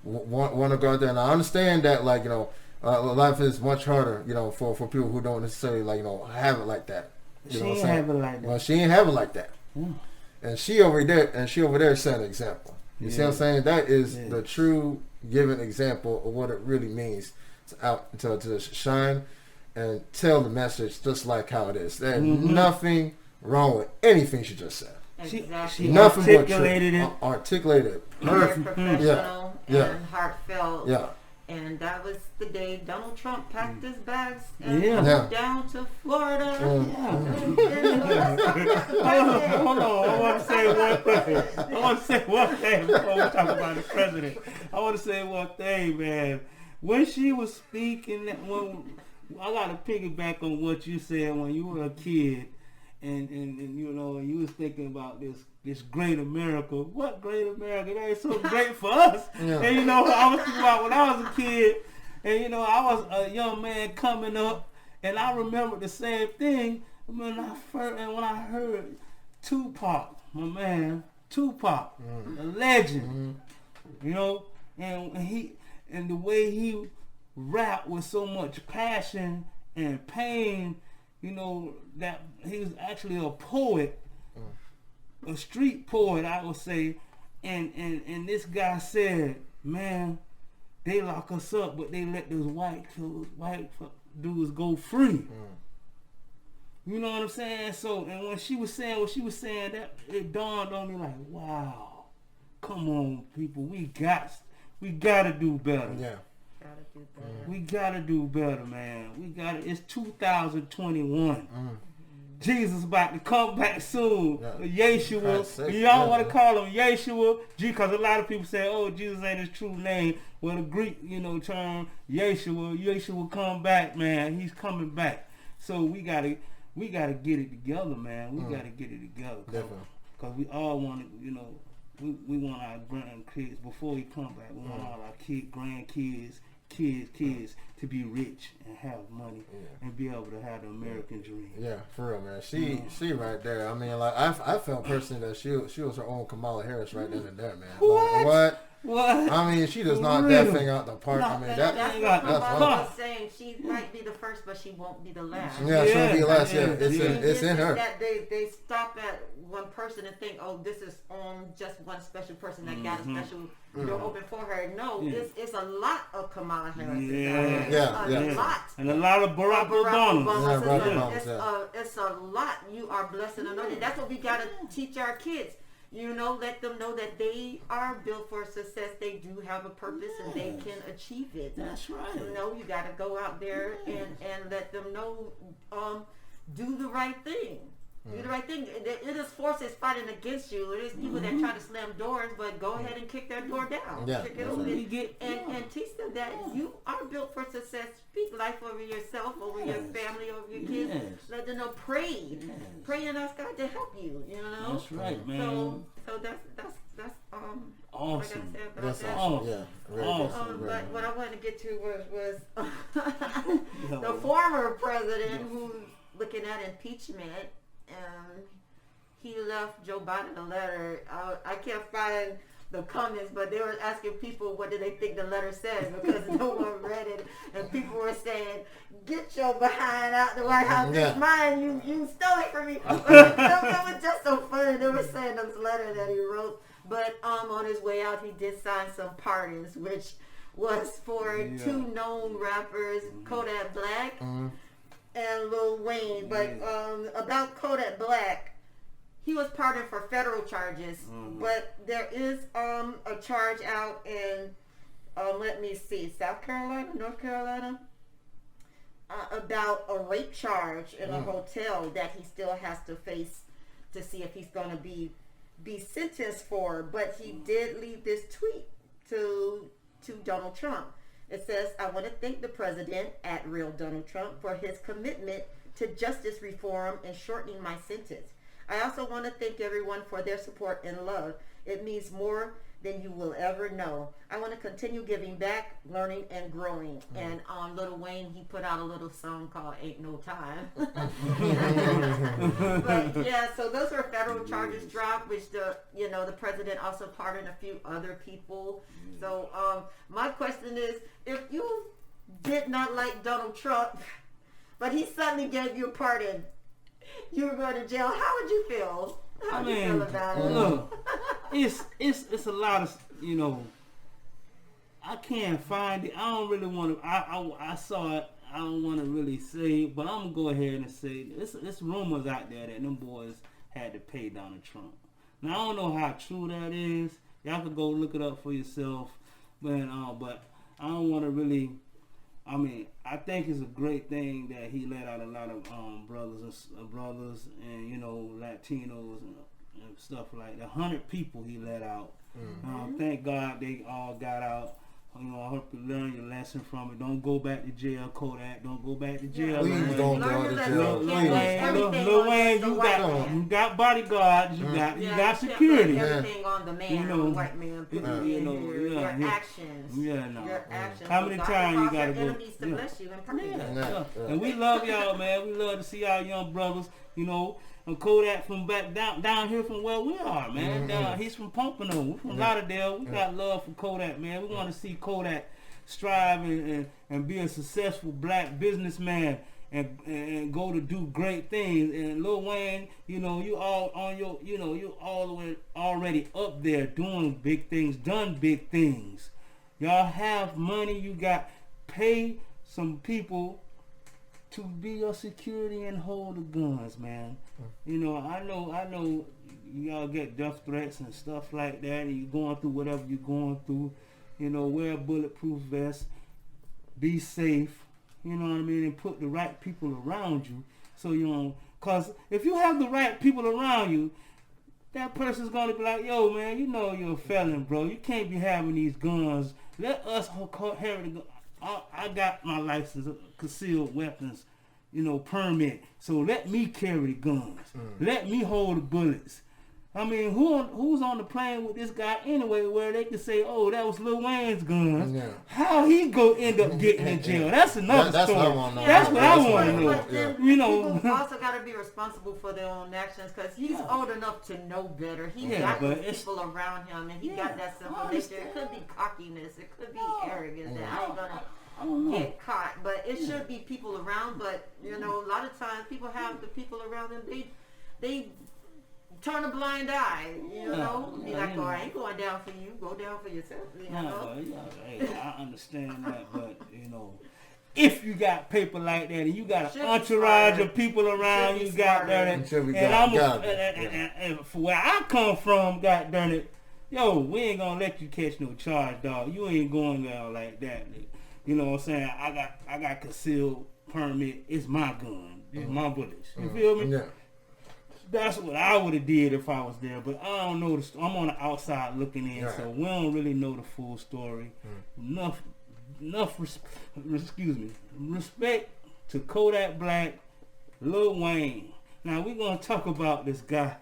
want to go out there. And I understand that, like, you know, life is much harder, you know, for people who don't necessarily, like, you know, have it like that. She ain't have it like that. Well, she ain't have it like that. Yeah. And she over there set an example. You see what I'm saying? That is the true given example of what it really means to shine and tell the message just like how it is. There's nothing wrong with anything she just said. Exactly. She nothing articulated it. Articulated it. Very Perfect. professional and heartfelt. Yeah. And that was the day Donald Trump packed his bags and Yeah. moved down to Florida. Hold on. I want to say one thing before we talk about the president. I want to say one thing, man. When she was speaking, I got to piggyback on what you said when you were a kid, and you know, you was thinking about this great America. What great America? That is so great for us. Yeah. And you know, I was thinking about when I was a kid, and you know, I was a young man coming up, and I remember the same thing when I heard Tupac, my man, Tupac, a legend, you know, and the way he rapped with so much passion and pain, you know, that he was actually a poet, a street poet, I would say, and this guy said, man, they lock us up, but they let those white dudes go free. You know what I'm saying? So, and when she was saying that, it dawned on me like, wow, come on, people, we gotta do better. Yeah. We gotta do better, man. It's 2021. Jesus about to come back soon. Yeshua. Y'all want to call him Yeshua? Because a lot of people say, oh, Jesus ain't his true name. Well, the Greek, you know, term Yeshua come back, man. He's coming back. So we gotta get it together, man. We gotta get it together. Definitely. Because we all want to, you know, we want our grandkids before he come back. We want all our grandkids, kids to be rich and have money and be able to have the American dream. Yeah, for real, man. She right there. I mean, like I felt personally that she was her own Kamala Harris right then and there, man. What? Like, What? I mean, she does not Real. that thing out the park. I mean, That's what that's Kamala one. was saying. She might be the first, but she won't be the last. Yeah, she won't be last. Yeah, Yeah. it's in her. That they stop at one person and think, oh, this is on just one special person that got a special door open for her. No, it's a lot of Kamala Harris. Yeah. A lot. And a lot of Barack Obama. It's a lot. You are blessed and anointed. That's what we gotta teach our kids. You know, let them know that they are built for success. They do have a purpose and they can achieve it. That's right. You know, you got to go out there and let them know, do the right thing. Do the right thing. It is forces fighting against you. It is people that try to slam doors, but go ahead and kick their door down. Yeah. Kick it open and teach them that you are built for success. Speak life over yourself, over your family, over your kids. Let them know. Pray. Pray and ask God to help you. You know. That's right, man. So that's awesome. Like I said, That's that. awesome. Yeah. Really Awesome. But what I wanted to get to was the former president who's looking at impeachment. He left Joe Biden a letter. I can't find the comments, but they were asking people what did they think the letter said because no one read it, and people were saying, "Get your behind out the White House! It's mine. You stole it from me." It was just so funny. They were saying this letter that he wrote, but on his way out, he did sign some pardons, which was for two known rappers, Kodak Black and Lil Wayne. But about Kodak Black, he was pardoned for federal charges, but there is a charge out in let me see, South Carolina, North Carolina, about a rape charge in a hotel that he still has to face to see if he's going to be sentenced for. But he did leave this tweet to Donald Trump. It says, "I want to thank the president at Real Donald Trump for his commitment to justice reform and shortening my sentence. I also want to thank everyone for their support and love. It means more than you will ever know. I want to continue giving back, learning, and growing. And on Lil Wayne, he put out a little song called Ain't No Time. But yeah, so those are federal charges dropped, which the president also pardoned a few other people. So my question is, if you did not like Donald Trump, but he suddenly gave you a pardon, you were going to jail, how would you feel? How would you feel about it? Look, it's a lot of, I can't find it. I don't really want to, I saw it. I don't want to really say it, but I'm going to go ahead and say it's rumors out there that them boys had to pay Donald Trump. Now, I don't know how true that is. Y'all could go look it up for yourself. But I don't want to really, I think it's a great thing that he let out a lot of brothers and Latinos and stuff like that. 100 people he let out. Thank God they all got out. I hope you learn your lesson from it. Don't go back to jail, Kodak. Don't go back to jail. Please don't go to jail. Lil Wayne, you got bodyguards. You got security. Everything on the man, the white man. Your actions. Your actions. How many times you gotta go? Enemies to bless you and And we love y'all, man. We love to see our young brothers. And Kodak from back down here from where we are, man. He's from Pompano. We're from Lauderdale. We got love for Kodak, man. We want to see Kodak strive and be a successful black businessman and go to do great things. And Lil Wayne, you all on your, you all the way already up there doing big things, done big things. Y'all have money. You got pay some people to be your security and hold the guns, man. I know y'all get death threats and stuff like that, and you're going through whatever you're going through. Wear a bulletproof vest, be safe, and put the right people around you. So, cause if you have the right people around you, that person's gonna be like, yo, man, you're a felon, bro. You can't be having these guns. Let us carry the gun. I got my license, concealed weapons, permit. So let me carry the guns. Let me hold the bullets. Who's on the plane with this guy anyway, where they can say, "Oh, that was Lil Wayne's guns." Yeah. How he go end up getting in jail? That's another story. That's what I want to know. People also got to be responsible for their own actions, because he's old enough to know better. He's got people around him, and he got that simple nature. It could be cockiness. It could be arrogance. That I ain't gonna get caught. But it should be people around. But a lot of times people have the people around them. They turn a blind eye, be like, "Oh, I ain't going down for you. Go down for yourself." I understand that, but if you got paper like that and you got an entourage of people around you, got done it, and for where I come from, got done it, we ain't gonna let you catch no charge, dog. You ain't going down like that. You know what I'm saying? I got concealed permit. It's my gun. It's my bullets. You feel me? Yeah. That's what I would have did if I was there, but I don't know. I'm on the outside looking in, so we don't really know the full story. Enough respect to Kodak Black, Lil Wayne. Now we're gonna talk about this guy,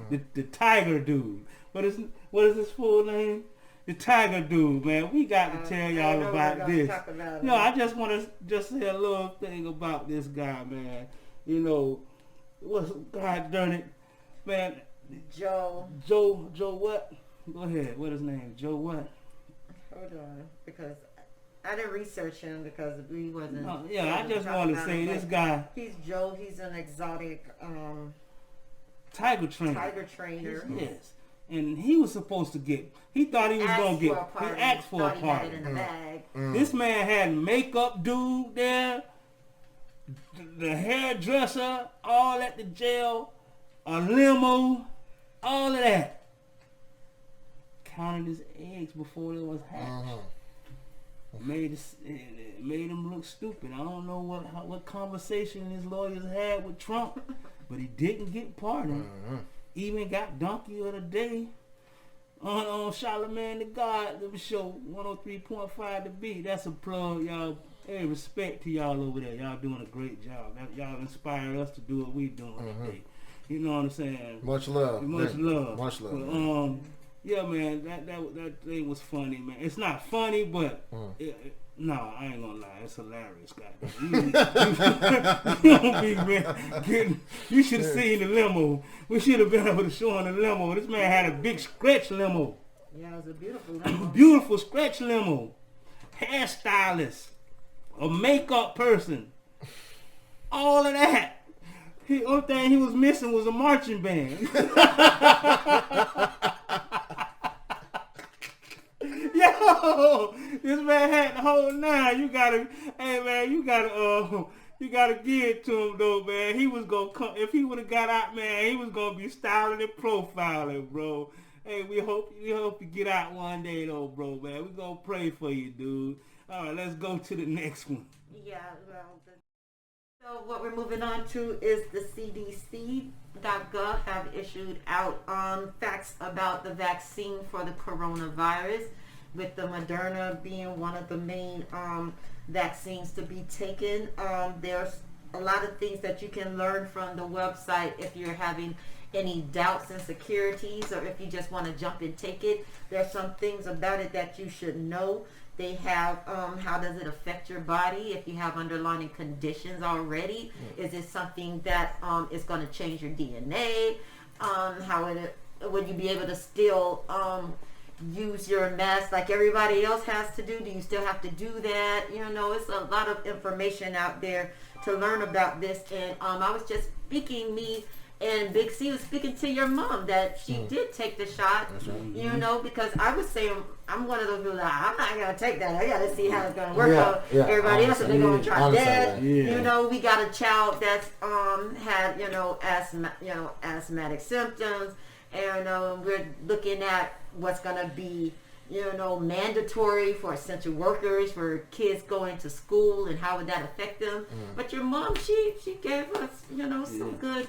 the Tiger dude. What is his full name? The Tiger dude, man. We got to tell y'all about this. I just want to say a little thing about this guy, man. What's God done it, man? Joe what? Go ahead. What his name? Joe what? Hold on, because I didn't research him because we wasn't. I just want to say this guy. He's Joe. He's an exotic tiger trainer. Yes, and he was supposed to get. He thought he was gonna get. He asked for a party. In the bag. This man had makeup dude there. The hairdresser, all at the jail, a limo, all of that. Counted his eggs before they was hatched. Made him look stupid. I don't know what conversation his lawyers had with Trump, but he didn't get pardoned. Even got Donkey of the Day on Charlemagne the God show 103.5 The Beat. That's a plug, y'all. Hey, respect to y'all over there. Y'all doing a great job. Y'all inspire us to do what we doing today. You know what I'm saying? Much love. Much love. Much love. Yeah, man, that thing was funny, man. It's not funny, but no, I ain't gonna lie, it's hilarious, goddamn. You should have seen the limo. We should have been able to show him the limo. This man had a big stretch limo. Yeah, it was a beautiful limo. Beautiful stretch limo. Hairstylist, a makeup person, all of that. The only thing he was missing was a marching band. Yo, this man had the whole nine. You gotta give it to him though, man. He was gonna come if he would have got out, man. He was gonna be styling and profiling, bro. Hey, we hope you get out one day though, bro, man. We gonna pray for you, dude. All right, let's go to the next one. Yeah, well, so what we're moving on to is the CDC.gov have issued out facts about the vaccine for the coronavirus, with the Moderna being one of the main vaccines to be taken. There's a lot of things that you can learn from the website if you're having any doubts, insecurities, or if you just want to jump and take it. There's some things about it that you should know. They have how does it affect your body if you have underlying conditions already. Is it something that is going to change your DNA? Would you be able to still use your mask like everybody else has to do? Do you still have to do that? You know, it's a lot of information out there to learn about this. And I was just speaking, and Big C was speaking to your mom that she did take the shot. That's right. You know, because I was saying, I'm one of those people that I'm not going to take that. I got to see how it's going to work out. Everybody else, if they're going to try that. You know, we got a child that's had, asthmatic symptoms. And we're looking at what's going to be, mandatory for essential workers, for kids going to school, and how would that affect them. But your mom, she gave us, some good,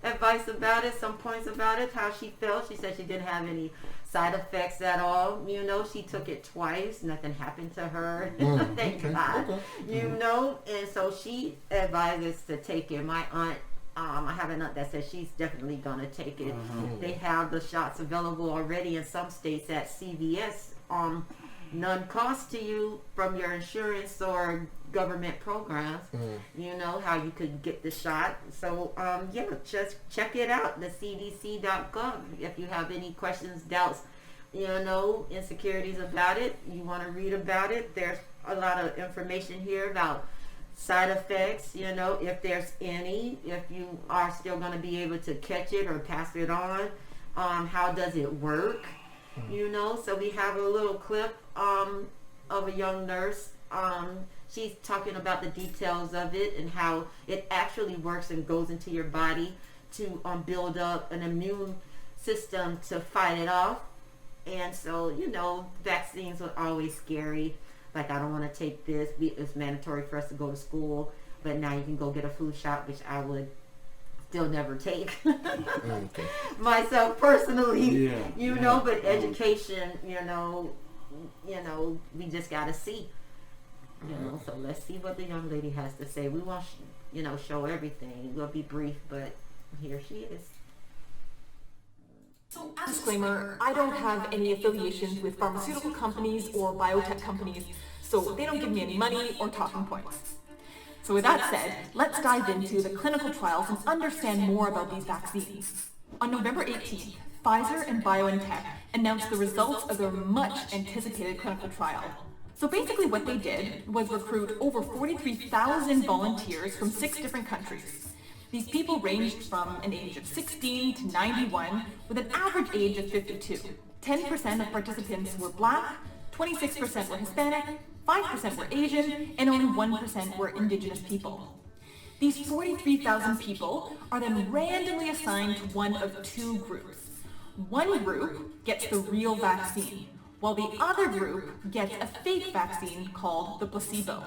advice about it, some points about it, how she felt. She said she didn't have any side effects at all. She took it twice. Nothing happened to her. Thank God. And so she advised us to take it. My aunt, I have an aunt that says she's definitely going to take it. They have the shots available already in some states at CVS. None cost to you from your insurance or government programs. How you could get the shot. So, just check it out, the CDC.gov. If you have any questions, doubts, insecurities about it, you want to read about it, there's a lot of information here about side effects, if there's any, if you are still going to be able to catch it or pass it on, how does it work, so we have a little clip of a young nurse. She's talking about the details of it and how it actually works and goes into your body to build up an immune system to fight it off. And so, vaccines are always scary. Like, I don't want to take this. It's mandatory for us to go to school. But now you can go get a flu shot, which I would still never take myself personally. But education, we just got to see. So let's see what the young lady has to say. We won't, show everything. We'll be brief, but here she is. So, disclaimer, I don't have any affiliations with pharmaceutical companies or biotech companies, so they don't give me any money or talking points. So with that said, let's dive into the clinical trials and understand more about these vaccines. On November 18th, Pfizer and BioNTech announced the results of their much anticipated clinical trial. So basically what they did was recruit over 43,000 volunteers from 6 different countries. These people ranged from an age of 16 to 91, with an average age of 52. 10% of participants were Black, 26% were Hispanic, 5% were Asian, and only 1% were Indigenous people. These 43,000 people are then randomly assigned to one of 2 groups. One group gets the real vaccine, while the other group gets a fake vaccine called the placebo.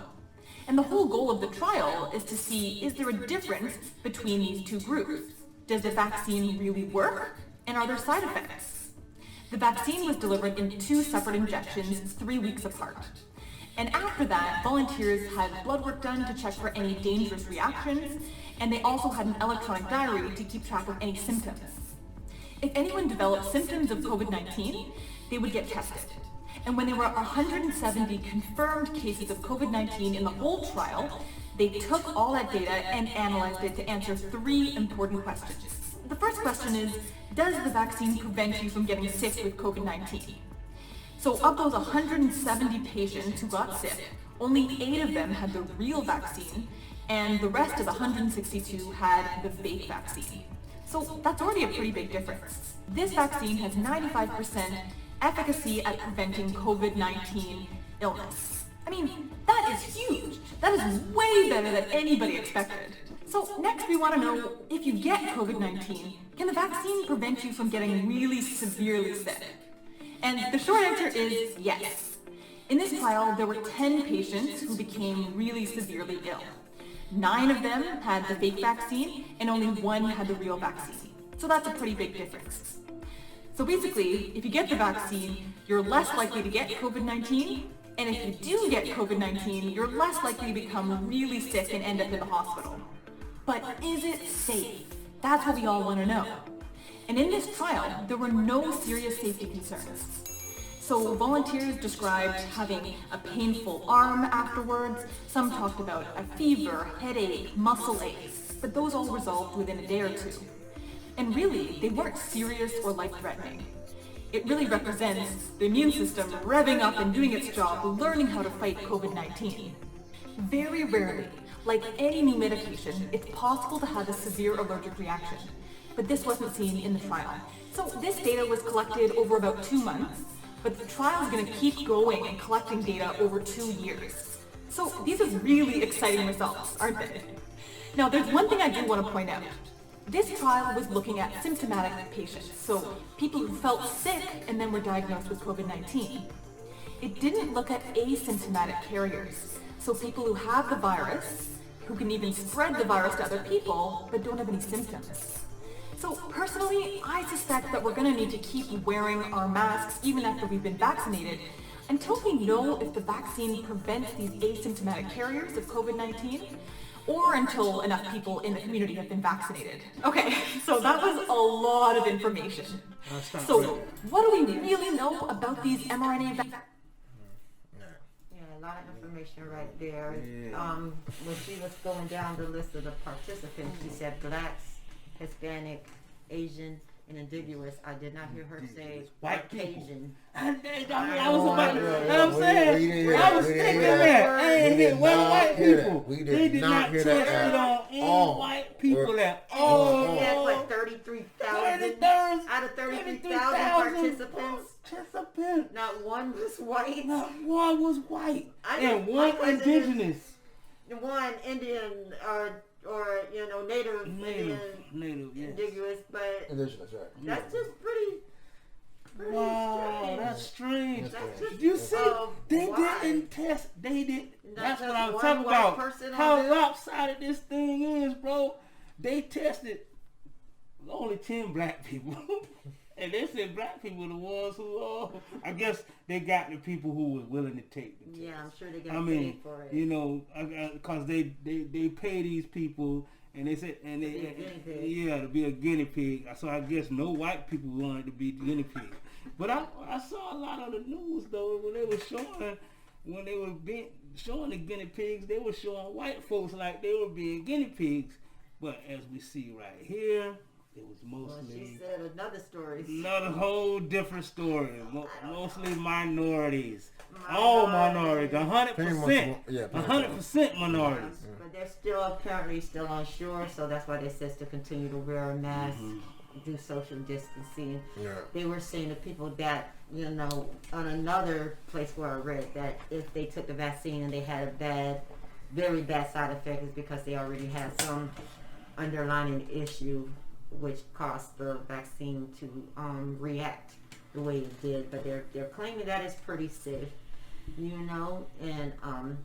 And the whole goal of the trial is to see, is there a difference between these 2 groups? Does the vaccine really work? And are there side effects? The vaccine was delivered in 2 separate injections 3 weeks apart. And after that, volunteers had blood work done to check for any dangerous reactions, and they also had an electronic diary to keep track of any symptoms. If anyone developed symptoms of COVID-19, they would get tested. And when there were 170 confirmed cases of COVID-19 in the whole trial, they took all that data and analyzed it to answer 3 important questions. The first question is, does the vaccine prevent you from getting sick with COVID-19? So of those 170 patients who got sick, only 8 of them had the real vaccine, and the rest of the 162 had the fake vaccine. So that's already a pretty big difference. This vaccine has 95% efficacy at preventing COVID-19 illness. I mean, that is huge. That is way better than anybody expected. So next we want to know, if you get COVID-19, can the vaccine prevent you from getting really severely sick? And the short answer is yes. In this trial, there were 10 patients who became really severely ill. 9 of them had the fake vaccine, and only 1 had the real vaccine. So that's a pretty big difference. So basically, if you get the vaccine, you're less likely to get COVID-19, and if you do get COVID-19, you're less likely to become really sick and end up in the hospital. But is it safe? That's what we all want to know. And in this trial, there were no serious safety concerns. So volunteers described having a painful arm afterwards. Some talked about a fever, headache, muscle aches, but those all resolved within a day or 2. And really, they weren't serious or life-threatening. It really represents the immune system revving up and doing its job, learning how to fight COVID-19. Very rarely, like any new medication, it's possible to have a severe allergic reaction, but this wasn't seen in the trial. So this data was collected over about 2 months, but the trial is going to keep going and collecting data over 2 years. So these are really exciting results, aren't they? Now, there's one thing I do want to point out. This trial was looking at symptomatic patients, so people who felt sick and then were diagnosed with COVID-19. It didn't look at asymptomatic carriers, so people who have the virus, who can even spread the virus to other people, but don't have any symptoms. So personally, I suspect that we're going to need to keep wearing our masks even after we've been vaccinated, until we know if the vaccine prevents these asymptomatic carriers of COVID-19, or until enough people in the community have been vaccinated. Okay, so that was a lot of information. So what do we really know about these mRNA vaccines? Yeah, a lot of information right there. When she was going down the list of the participants, she said blacks, Hispanic, Asian, and indigenous. I did not hear her say white people. Caucasian. I was about to, I'm saying, I was thinking that. I ain't hit one white people. They did not test it on any white people at all. We had what, 33,000 out of 33,000 participants? Not one was white. Not one was white. And one indigenous. One Indian or you know, native, yes. indigenous, but indigenous, right? That's just pretty wow, strange. that's strange. That's just, you see, they why? didn't test. They did. Not That's what I'm one talking white about. person on How there? lopsided this thing is, bro. They tested only 10 black people. And they said black people were the ones who, I guess they got the people who was willing to take the test. Yeah, I'm sure they're going to pay for it. You know, because they pay these people, and they said, and they, to be a guinea pig. So I guess no white people wanted to be guinea pig. But I saw a lot of the news though when they were showing the guinea pigs, they were showing white folks like they were being guinea pigs. But as we see right here, it was mostly. She said another story. Another whole different story. Mostly minorities. All minorities. 100%. 100% minorities. But they're still apparently still unsure, so that's why they said to continue to wear a mask, do social distancing. Yeah. They were saying to people that, you know, on another place where I read that if they took the vaccine and they had a very bad side effect, is because they already had some underlying issue which caused the vaccine to react the way it did. But they're claiming that it's pretty safe, you know, and I'm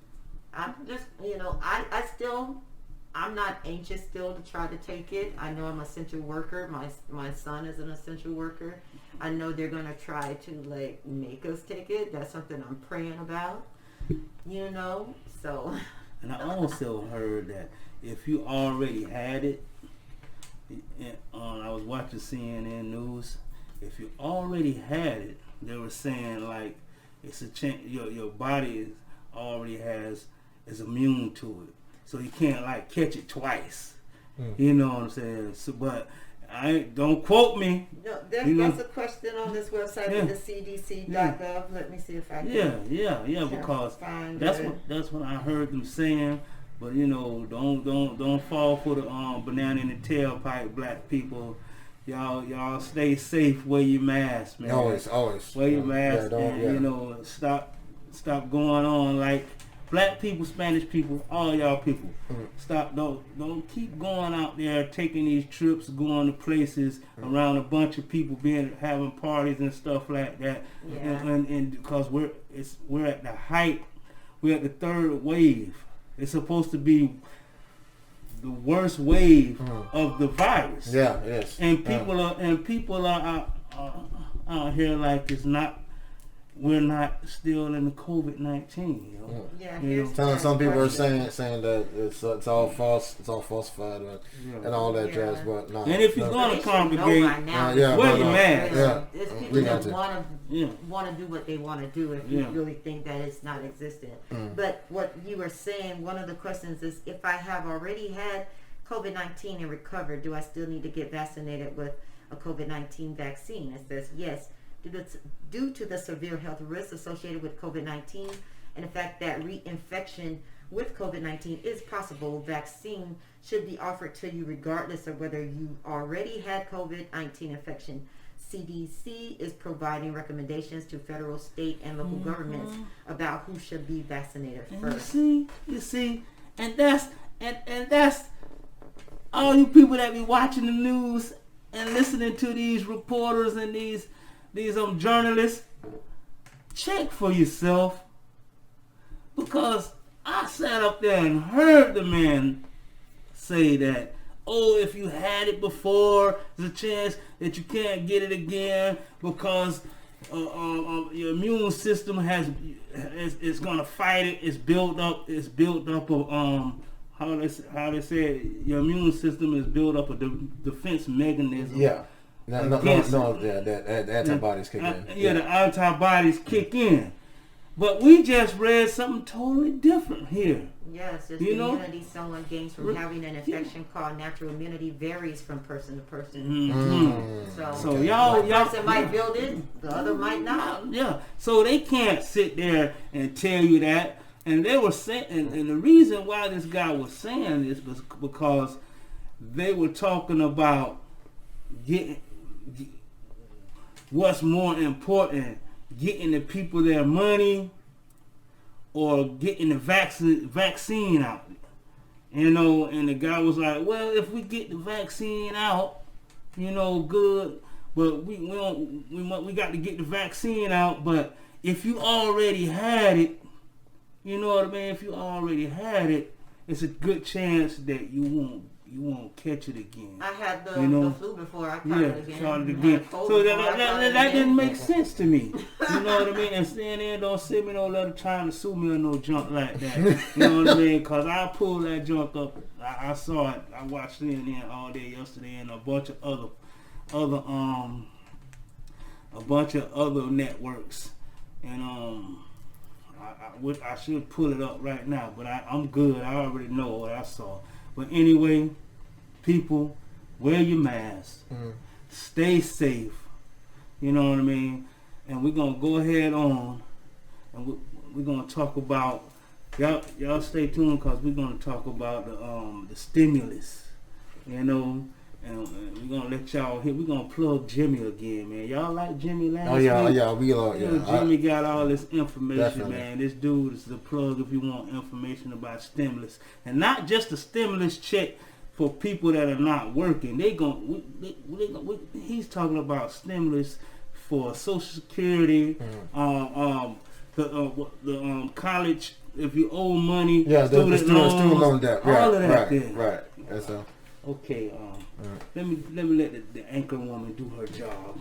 just, you know, I'm not anxious still to try to take it. I know I'm an essential worker. My son is an essential worker. I know they're going to try to like make us take it. That's something I'm praying about, you know, so. And I also heard that if you already had it, I was watching CNN News. If you already had it, they were saying like it's a chance your body is immune to it, so you can't like catch it twice. You know what I'm saying? So, but don't quote me. No, that's a question on this website, the CDC.gov. Let me see if I can. Yeah. Because that's what I heard them saying. But you know, don't fall for the banana in the tailpipe, black people. Y'all stay safe. Wear your mask, man. Always. Wear your mask, you know, stop going on like black people, Spanish people, all y'all people. Stop. Don't keep going out there taking these trips, going to places around a bunch of people, having parties and stuff like that. And because we're at the height, we're at the third wave. It's supposed to be the worst wave of the virus. Yeah, yes. And people are out here like it's not. We're not still in the COVID-19. You know? Some people are saying that it's all false, it's all falsified, and all that jazz. But no. And if you're going to congregate, wear your mask. There's people that want to do what they want to do if you really think that it's not existent. But what you were saying, one of the questions is, if I have already had COVID-19 and recovered, do I still need to get vaccinated with a COVID-19 vaccine? It says yes. Due to the severe health risks associated with COVID-19 and the fact that reinfection with COVID-19 is possible, vaccine should be offered to you regardless of whether you already had COVID-19 infection. CDC is providing recommendations to federal, state, and local governments about who should be vaccinated first. You see, and that's all you people that be watching the news and listening to these reporters and these journalists. Check for yourself, because I sat up there and heard the man say that, if you had it before, there's a chance that you can't get it again because your immune system is gonna fight it. It's built up of how they say it, your immune system is built up of defense mechanism. The antibodies kick in. The antibodies kick in. But we just read something totally different here. Yes, the immunity someone gains from having an infection called natural immunity varies from person to person. So one person might build it, the other might not. So they can't sit there and tell you that. And they were saying, and the reason why this guy was saying this was because they were talking about what's more important, getting the people their money or getting the vaccine out. And the guy was like, well, if we get the vaccine out, good, but we got to get the vaccine out. But if you already had it, you know what I mean? If you already had it, it's a good chance that you won't catch it again. I had the flu before. I caught it again. So that didn't make sense to me. You know what I mean? And CNN don't send me no letter trying to sue me or no junk like that. You know what I mean? Because I pulled that junk up. I saw it. I watched CNN all day yesterday and a bunch of other networks. And I should pull it up right now, but I'm good. I already know what I saw. But anyway, people, wear your mask. Stay safe. You know what I mean? And we're going to go ahead on, and we're going to talk about, y'all stay tuned, because we're going to talk about the stimulus. And we're going to let y'all hear. We're going to plug Jimmy again, man. Y'all like Jimmy last week? We love Jimmy got all this information, definitely. Man. This dude is the plug if you want information about stimulus. And not just a stimulus check for people that are not working. He's talking about stimulus for Social Security, the college, if you owe money, student loan debt. All of that. Right. That's okay, let me let the anchor woman do her job.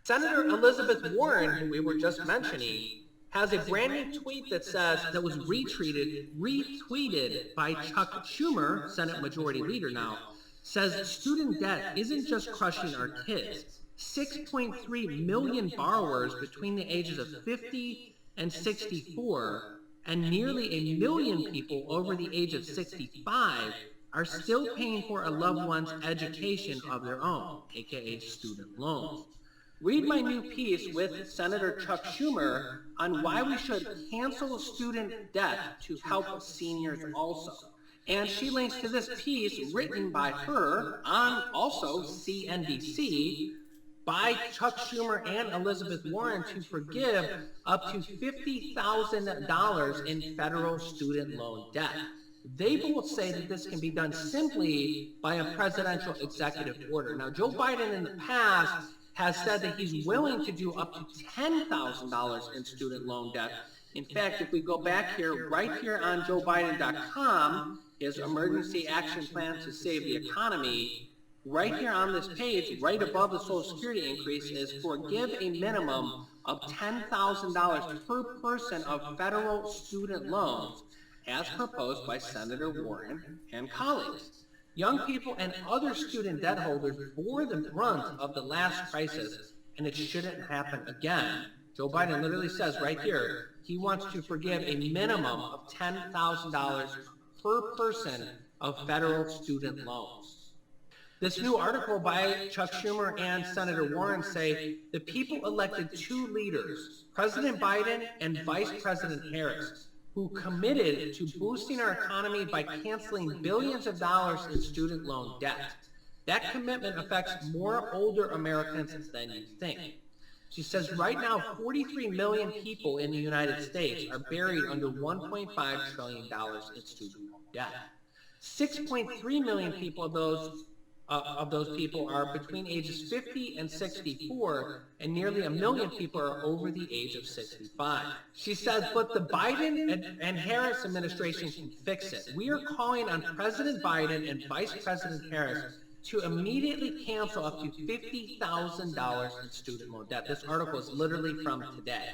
Senator Elizabeth Warren, who we were just mentioning, has a brand new tweet that says, that was retweeted by Chuck Schumer, Senate Majority Leader now, says student debt isn't just crushing our kids. 6.3 million borrowers between the ages of 50 and 64, and nearly 1 million people over the age of 65 are still paying for a loved one's education of their own, aka student loans. Read my new piece with Senator Chuck Schumer on why we should cancel student debt to help seniors also. And she links to this piece written by her on also CNBC by Chuck Schumer and Elizabeth Warren to forgive up to $50,000 in federal student loan debt. They both say that this can be done simply by a presidential executive order. Now, Joe Biden in the past has said that he's willing to do up to $10,000 in student loan debt. In fact, if we go back here, right here on JoeBiden.com, his emergency action plan to save the economy, right here on this page, right above the Social Security increase, is forgive a minimum of $10,000 per person of federal student loans, as proposed by Senator Warren and colleagues. Young people and other student debt holders bore the brunt of the last crisis, and it shouldn't happen again. Joe Biden literally says right here, he wants to forgive a minimum of $10,000 per person of federal student loans. This new article by Chuck Schumer and Senator Warren say the people elected two leaders, President Biden and Vice President Harris, who committed to boosting our economy by canceling billions of dollars in student loan debt. That commitment affects more older Americans than you think. She says right now 43 million people in the United States are buried under $1.5 trillion in student loan debt. 6.3 million people of those people are between ages 50 and 64, and nearly 1 million people are over the age of 65. She says, but the Biden and Harris administration can fix it. We are calling on President Biden and Vice President Harris to immediately cancel up to $50,000 in student loan debt. This article is literally from today.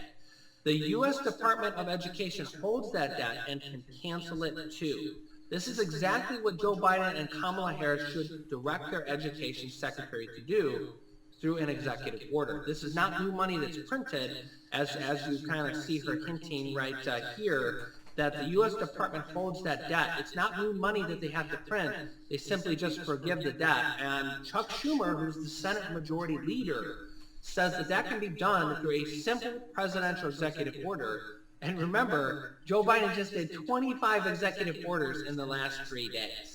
The U.S. Department of Education holds that debt and can cancel it too. This is exactly what Joe Biden and Kamala Harris should direct their education secretary to do through an executive order. This is not new money that's printed, as you kind of see her hinting right here, that the U.S. Department holds that debt. It's not new money that they have to print. They simply just forgive the debt. And Chuck Schumer, who's the Senate Majority Leader, says that that can be done through a simple presidential executive order. And remember, Joe Biden just did 25 executive orders in the last 3 days.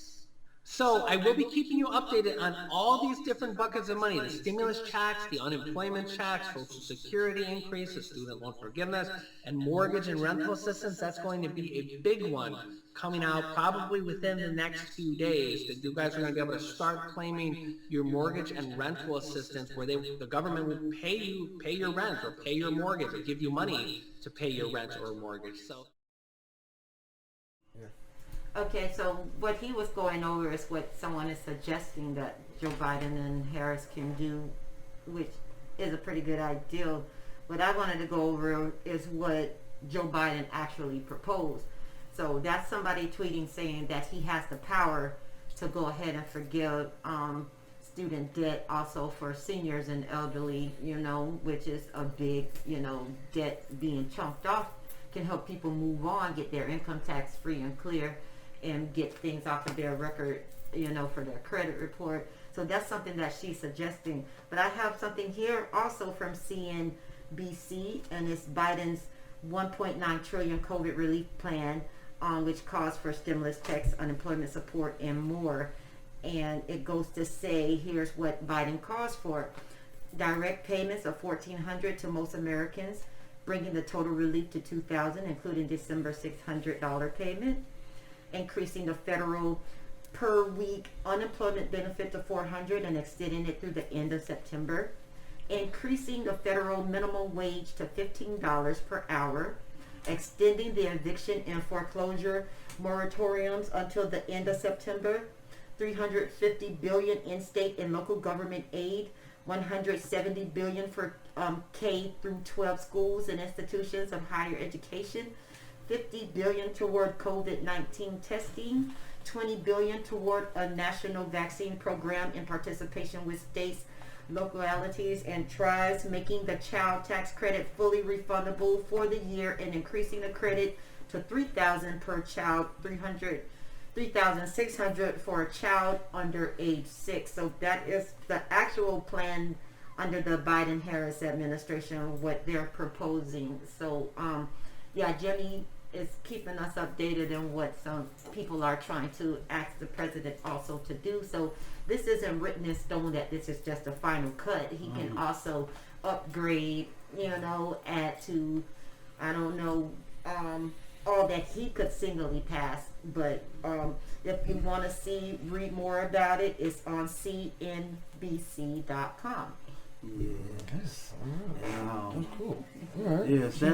So I will be keeping you updated on all these different buckets of money, the stimulus checks, the unemployment checks, Social Security increase, the student loan forgiveness, and mortgage and rental assistance. That's going to be a big one coming out probably within the next few days, that you guys are going to be able to start claiming your mortgage and rental assistance, where the government will pay your rent or pay your mortgage or give you money to pay your rent or mortgage. So. Okay, so what he was going over is what someone is suggesting that Joe Biden and Harris can do, which is a pretty good idea. What I wanted to go over is what Joe Biden actually proposed. So that's somebody tweeting saying that he has the power to go ahead and forgive student debt also for seniors and elderly, which is a big, debt being chunked off, can help people move on, get their income tax free and clear, and get things off of their record, for their credit report. So that's something that she's suggesting. But I have something here also from CNBC, and it's Biden's $1.9 trillion COVID relief plan, which calls for stimulus checks, unemployment support, and more. And it goes to say, here's what Biden calls for. Direct payments of $1,400 to most Americans, bringing the total relief to $2,000, including December $600 payment. Increasing the federal per week unemployment benefit to $400 and extending it through the end of September. Increasing the federal minimum wage to $15 per hour. Extending the eviction and foreclosure moratoriums until the end of September. $350 billion in state and local government aid $170 billion for K through 12 schools and institutions of higher education, $50 billion toward COVID-19 testing, $20 billion toward a national vaccine program in participation with states, localities, and tribes, making the child tax credit fully refundable for the year and increasing the credit to $3,000 per child, $3,600 for a child under age 6. So that is the actual plan under the Biden-Harris administration, what they're proposing. So yeah, Jimmy is keeping us updated on what some people are trying to ask the president also to do. So this isn't written in stone that this is just a final cut. He can also upgrade, add to, I don't know, all that he could singly pass. But if you want to read more about it, it's on cnbc.com. Yes. That's cool. All right. Yes, I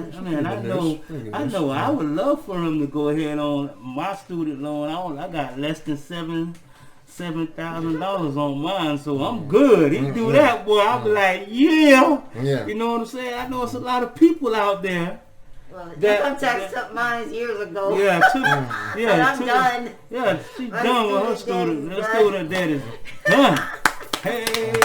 know. I would love for him to go ahead on my student loan. I got less than $7,000 on mine, so I'm good. He do that, boy. I'm like, yeah. You know what I'm saying? I know it's a lot of people out there. Well, income tax took mine years ago. Yeah, I'm done. Yeah, she's done with her student. Her student debt is done. Hey.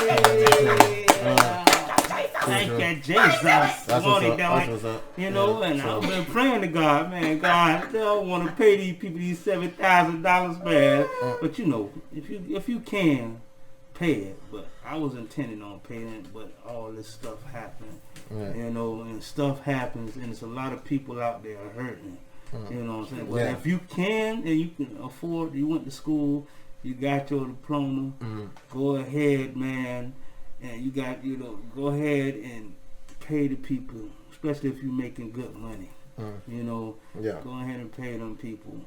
Thank you, Jesus. That's what's up. And I've been praying to God, man. God, I don't want to pay these people these $7,000, man. But if you can, pay it. But I was intending on paying it, but all this stuff happened. And stuff happens, and there's a lot of people out there hurting. You know what I'm saying? But if you can and you can afford, you went to school, you got your diploma, go ahead, man. And you got, go ahead and pay the people, especially if you're making good money. Go ahead and pay them people.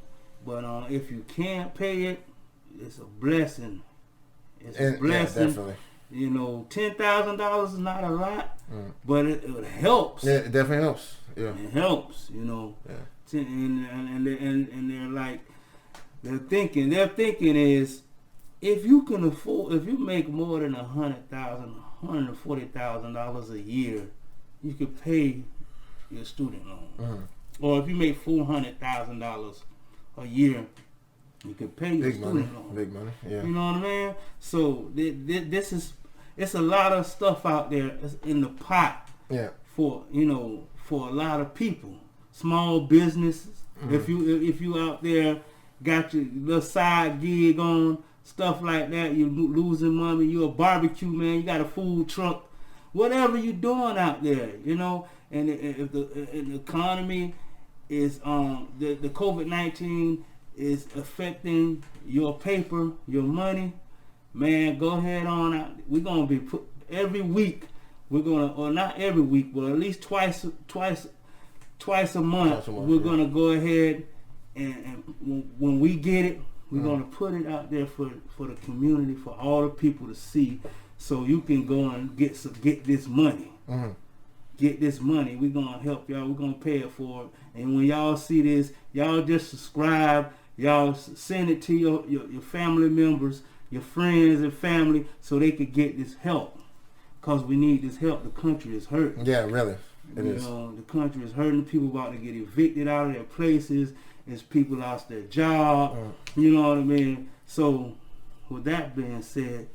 But if you can't pay it, it's a blessing. It's a blessing. Definitely. $10,000 is not a lot, but it helps. Yeah, it definitely helps. Yeah, it helps. And they're like, their thinking is, if you can afford, if you make more than $140,000 a year, you could pay your student loan. Or if you make $400,000 a year, you could pay your student loan. Big money, yeah. You know what I mean? So it's a lot of stuff out there in the pot. Yeah. For for a lot of people, small businesses. If you out there got your little side gig on, stuff like that, you're losing money, you're a barbecue man, you got a food truck, whatever you're doing out there, and if the economy is the COVID-19 is affecting your paper, your money, man, go ahead on out. We're gonna be every week. We're gonna, or not every week, but at least twice a month. We're gonna go ahead and when we get it, we're gonna put it out there for the community, for all the people to see, so you can go and get this money. Get this money. We're gonna help y'all. We're gonna pay it for it. And when y'all see this, y'all just subscribe. Y'all send it to your family members, your friends and family, so they could get this help. Cause we need this help. The country is hurting. Yeah, really. It is. The country is hurting. People about to get evicted out of their places. There's people lost their job. You know what I mean? So, with that being said,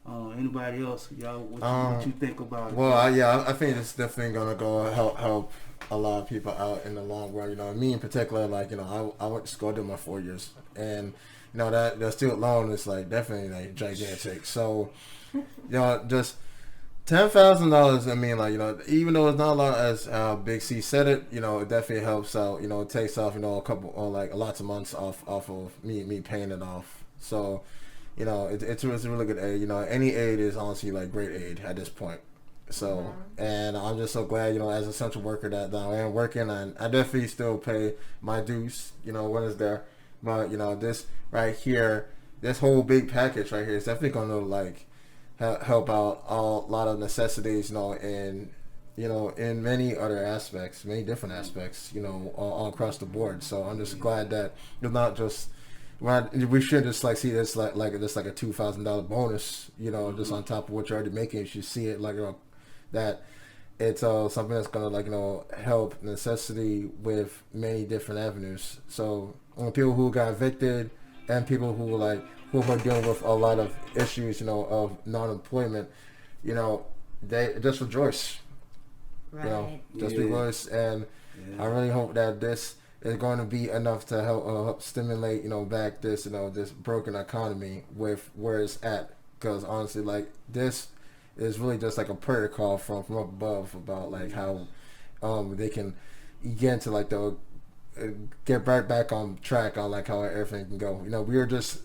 anybody else, y'all, what you think about it? Well, I think it's definitely gonna go help a lot of people out in the long run. Me in particular, like I went to school, did my 4 years, and that the student loan is like definitely like gigantic. So, just $10,000. I mean, like even though it's not a lot as Big C said it, it definitely helps out. It takes off a couple or like lots of months off of me paying it off. So, it's a really good aid. Any aid is honestly like great aid at this point. So, and I'm just so glad, as an essential worker that I am working, and I definitely still pay my dues, when it's there. But this right here, this whole big package right here is definitely going to like help out a lot of necessities, in many other aspects, many different aspects, all across the board. So I'm just glad that it's not just we should just like see this like just like a $2,000 bonus, you know, just on top of what you're already making. You should see it like that it's something that's gonna like, you know, help necessity with many different avenues. So people who got evicted and people who are dealing with a lot of issues, you know, of non-employment, you know, they just rejoice. Right. You know, just rejoice, and I really hope that this is going to be enough to help stimulate, you know, back this, you know, this broken economy with where it's at. Because honestly, like, this is really just like a prayer call from up above about like how they can get into like the get right back on track on like how everything can go. You know, we just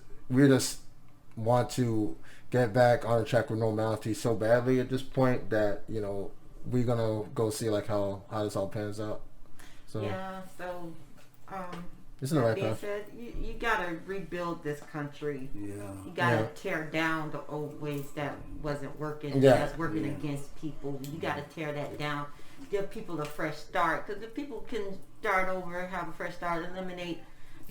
want to get back on track with normality so badly at this point that, you know, we're gonna go see like how this all pans out. So it's in the right being path. said, you gotta rebuild this country. Yeah. You gotta tear down the old ways that wasn't working, Yeah. that's working against people. You gotta tear that down. Give people a fresh start, because if people can start over, have a fresh start, eliminate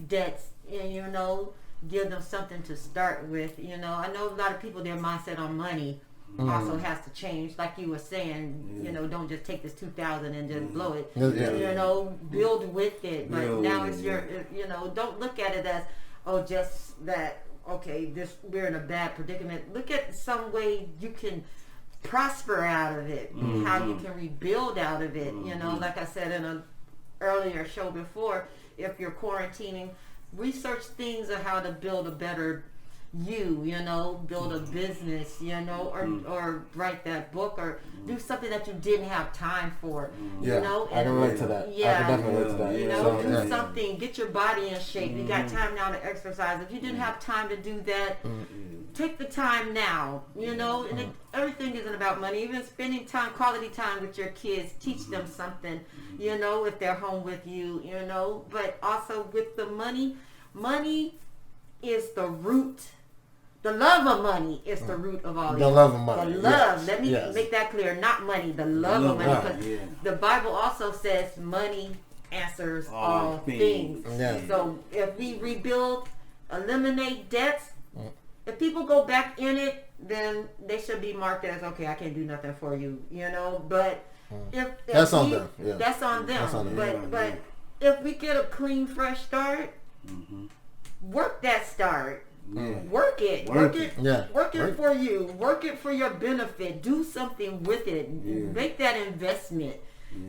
debts, and, you know, give them something to start with. You know, I know a lot of people, their mindset on money also has to change. Like you were saying, you know, don't just take this 2,000 and just blow it. You know, build with it. But now it's your, you know, don't look at it as, oh, just that, okay, we're in a bad predicament. Look at some way you can prosper out of it, how you can rebuild out of it. You know, like I said in an earlier show before, if you're quarantining, research things on how to build a better you know, build a business, you know, or write that book, or do something that you didn't have time for, you know. I can relate to that. Yeah, I can definitely relate to that. you know, do something, get your body in shape. You got time now to exercise. If you didn't have time to do that, take the time now, you know. And everything isn't about money. Even spending time, quality time with your kids, teach them something, you know, if they're home with you, you know. But also with the money is the root. The love of money is the root of all. The love of money. The love. Let me make that clear. Not money. The love of money. Because the Bible also says money answers all things. Yeah. So if we rebuild, eliminate debts, if people go back in it, then they should be marked as, okay, I can't do nothing for you, you know. But if that's on them. Yeah. That's on them. That's on them. But if we get a clean, fresh start, work that start. Yeah. Work it. Work it. Yeah. Work it for you. Work it for your benefit. Do something with it. Make that investment.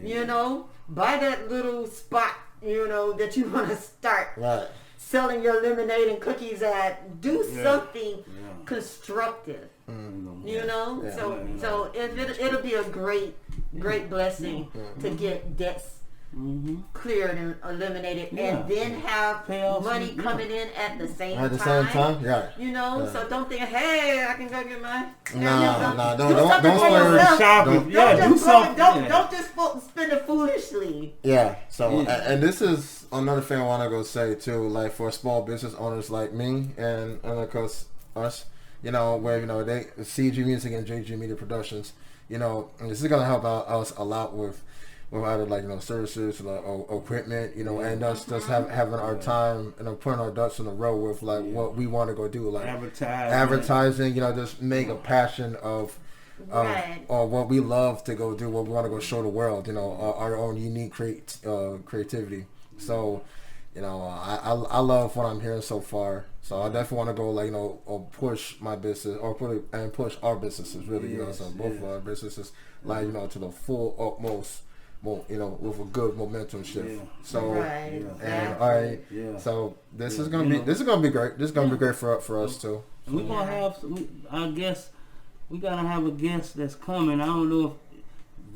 You know, buy that little spot, you know, that you want to start selling your lemonade and cookies at. Do something constructive. You know, so it'll be a great blessing to get debts cleared and eliminated, and then have money coming in at the same time. At the same time, You know, so don't think, hey, I can go get my. No, don't splurge. Shopping. Do something. Don't just spend it foolishly. Yeah. So, and this is another thing I want to go say too. Like for small business owners like me, and of course us, you know, where you know they CG Music and JG Media Productions, you know, and this is gonna help out us a lot with either like, you know, services or equipment, you know, and us just having our time and putting our ducks in a row with like what we want to go do, like advertising, you know, just make a passion of or what we love to go do, what we want to go show the world, you know, our own unique creativity. So, you know, I love what I'm hearing so far. So I definitely want to go, like, you know, or push my business or push our businesses really, you know, so both of our businesses, like, you know, to the full utmost. You know, with a good momentum shift. So, so this is gonna be great. This is gonna be great for us too. And we're gonna have I guess we gotta have a guest that's coming. I don't know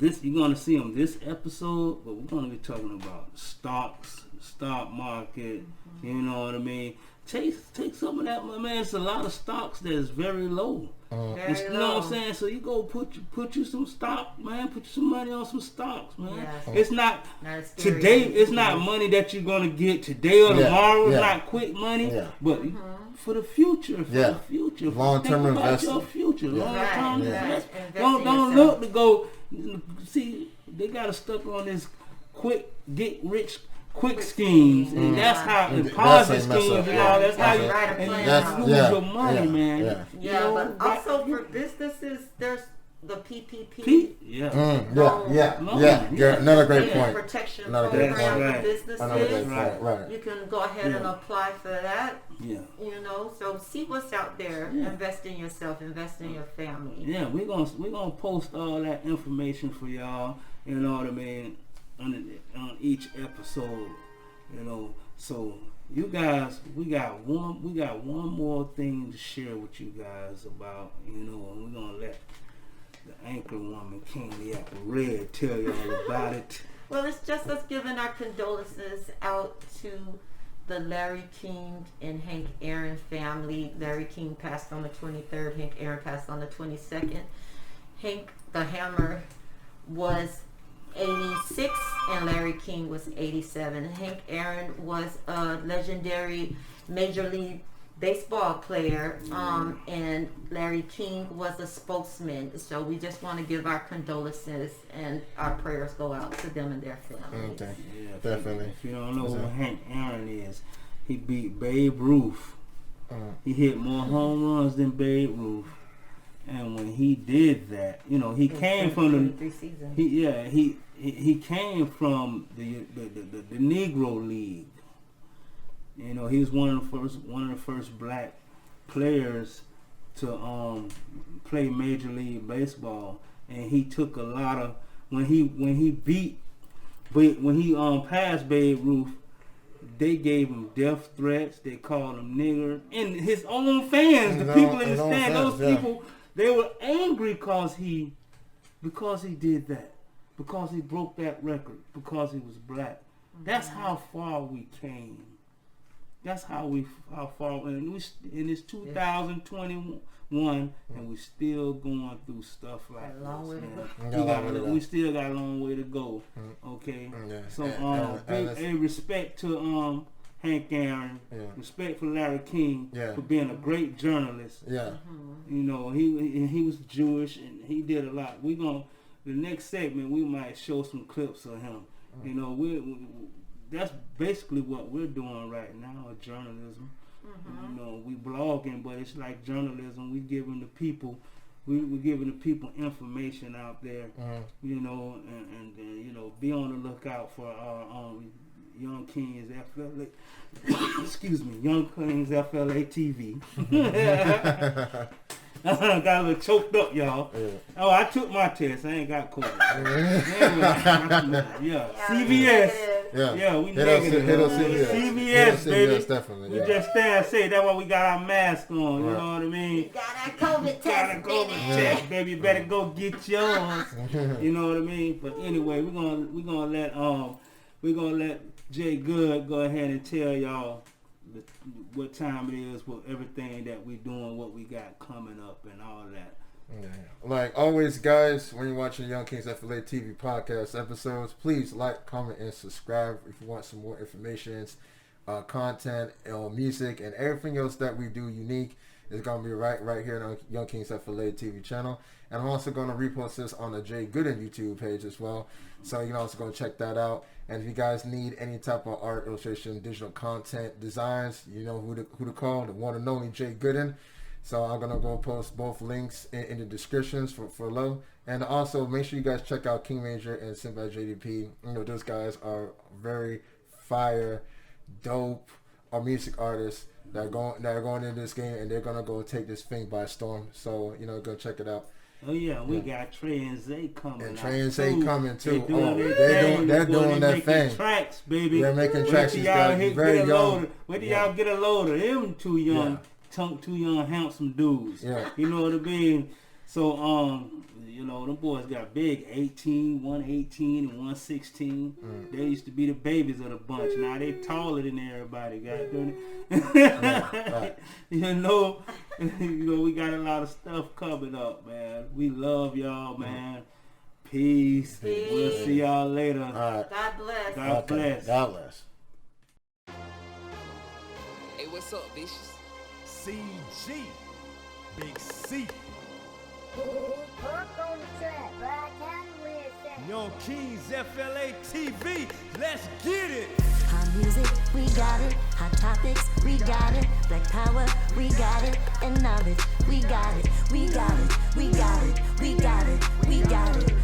if you're gonna see him this episode, but we're gonna be talking about stocks, stock market. You know what I mean? Take some of that, my man. It's a lot of stocks that's very low. You know what I'm saying? So you go put you some stock, man. Put you some money on some stocks, man. It's not today. It's not money that you're gonna get today or tomorrow. It's not quick money, but for the future. For the future. Long-term investment. Your future. Long-term investment. Don't look to go. See, they got us stuck on this quick get rich quick schemes, and that's how the Ponzi schemes, that's how you lose your money, man. Yeah, but also for businesses, there's the PPP. Another great point. Protection program for businesses. Right. You can go ahead and apply for that. Yeah. You know, so see what's out there. Invest in yourself. Invest in your family. Yeah, we're gonna post all that information for y'all. You know what I mean? On each episode. You know, so you guys, we got one more thing to share with you guys about. You know, and we're gonna let the anchor woman Candy Apple Red tell y'all about it. Well, it's just us giving our condolences out to the Larry King and Hank Aaron family. Larry King passed on the 23rd. Hank Aaron passed on the 22nd. Hank the Hammer was 86 and Larry King was 87. Hank Aaron was a legendary Major League Baseball player, and Larry King was a spokesman. So we just want to give our condolences and our prayers go out to them and their families. Okay, definitely. If you don't know who Hank Aaron is, he beat Babe Ruth. He hit more home runs than Babe Ruth. And when he did that, you know, he came from the he came from the Negro League. You know, he was one of the first black players to play Major League Baseball, and he took a lot of when he passed Babe Ruth, they gave him death threats. They called him nigger, and his own fans, the people in the stand, those people, they were angry because he did that, because he broke that record, because he was black. That's how far we came. That's how far, and it's 2021, and we're still going through stuff like this. We still got a long way to go. Okay, so big respect to Hank Aaron, respect for Larry King for being a great journalist. You know, he was Jewish and he did a lot. The next segment we might show some clips of him. You know, that's basically what we're doing right now, journalism. You know, we blogging, but it's like journalism. We're giving the people information out there. You know, and you know, be on the lookout for our Young Kings FLA. Excuse me, Young Kings FLA TV. Got a little choked up, y'all. Oh, I took my test. I ain't got COVID. CVS. We negative. Hit us CVS, baby. Definitely. We just stand and say that's why we got our mask on. You know what I mean? We got our COVID test, baby. You better go get yours. You know what I mean? But anyway, we're gonna let J.Gooden go ahead and tell y'all what time it is, with everything that we're doing, what we got coming up, and all that. Like always, guys, when you're watching Young Kings FLA TV podcast episodes, please like, comment, and subscribe if you want some more information, content, music, and everything else that we do unique is going to be right here on Young Kings FLA TV channel. And I'm also going to repost this on the J.Gooden YouTube page as well, so you can also go check that out. And if you guys need any type of art, illustration, digital content, designs, you know who to call, the one and only J.Gooden. So I'm going to go post both links in the descriptions for low. And also make sure you guys check out King Maejor and SinBad JDP. You know, those guys are very fire, dope, music artists that are going into this game, and they're going to go take this thing by storm. So, you know, go check it out. Oh yeah, we got Trey and Zay coming. And Trey and Zay coming too. They're doing that thing. Tracks, baby. They're making tracks. These guys very young. Where do y'all get a load of them? Two young, handsome dudes. You know what I mean? So you know, them boys got big, 18, 118 and 116. They used to be the babies of the bunch. Now they taller than everybody. You know, we got a lot of stuff coming up, man. We love y'all, man. Peace. We'll see y'all later. All right. God bless. God bless. God bless. Hey, what's up, bitches? CG. Big C. Young Kings FLA TV. Let's get it. music, we got it. Hot topics, we got it. Black power, we got it. And knowledge, we got it. We got it. We got it. We got it. We got it.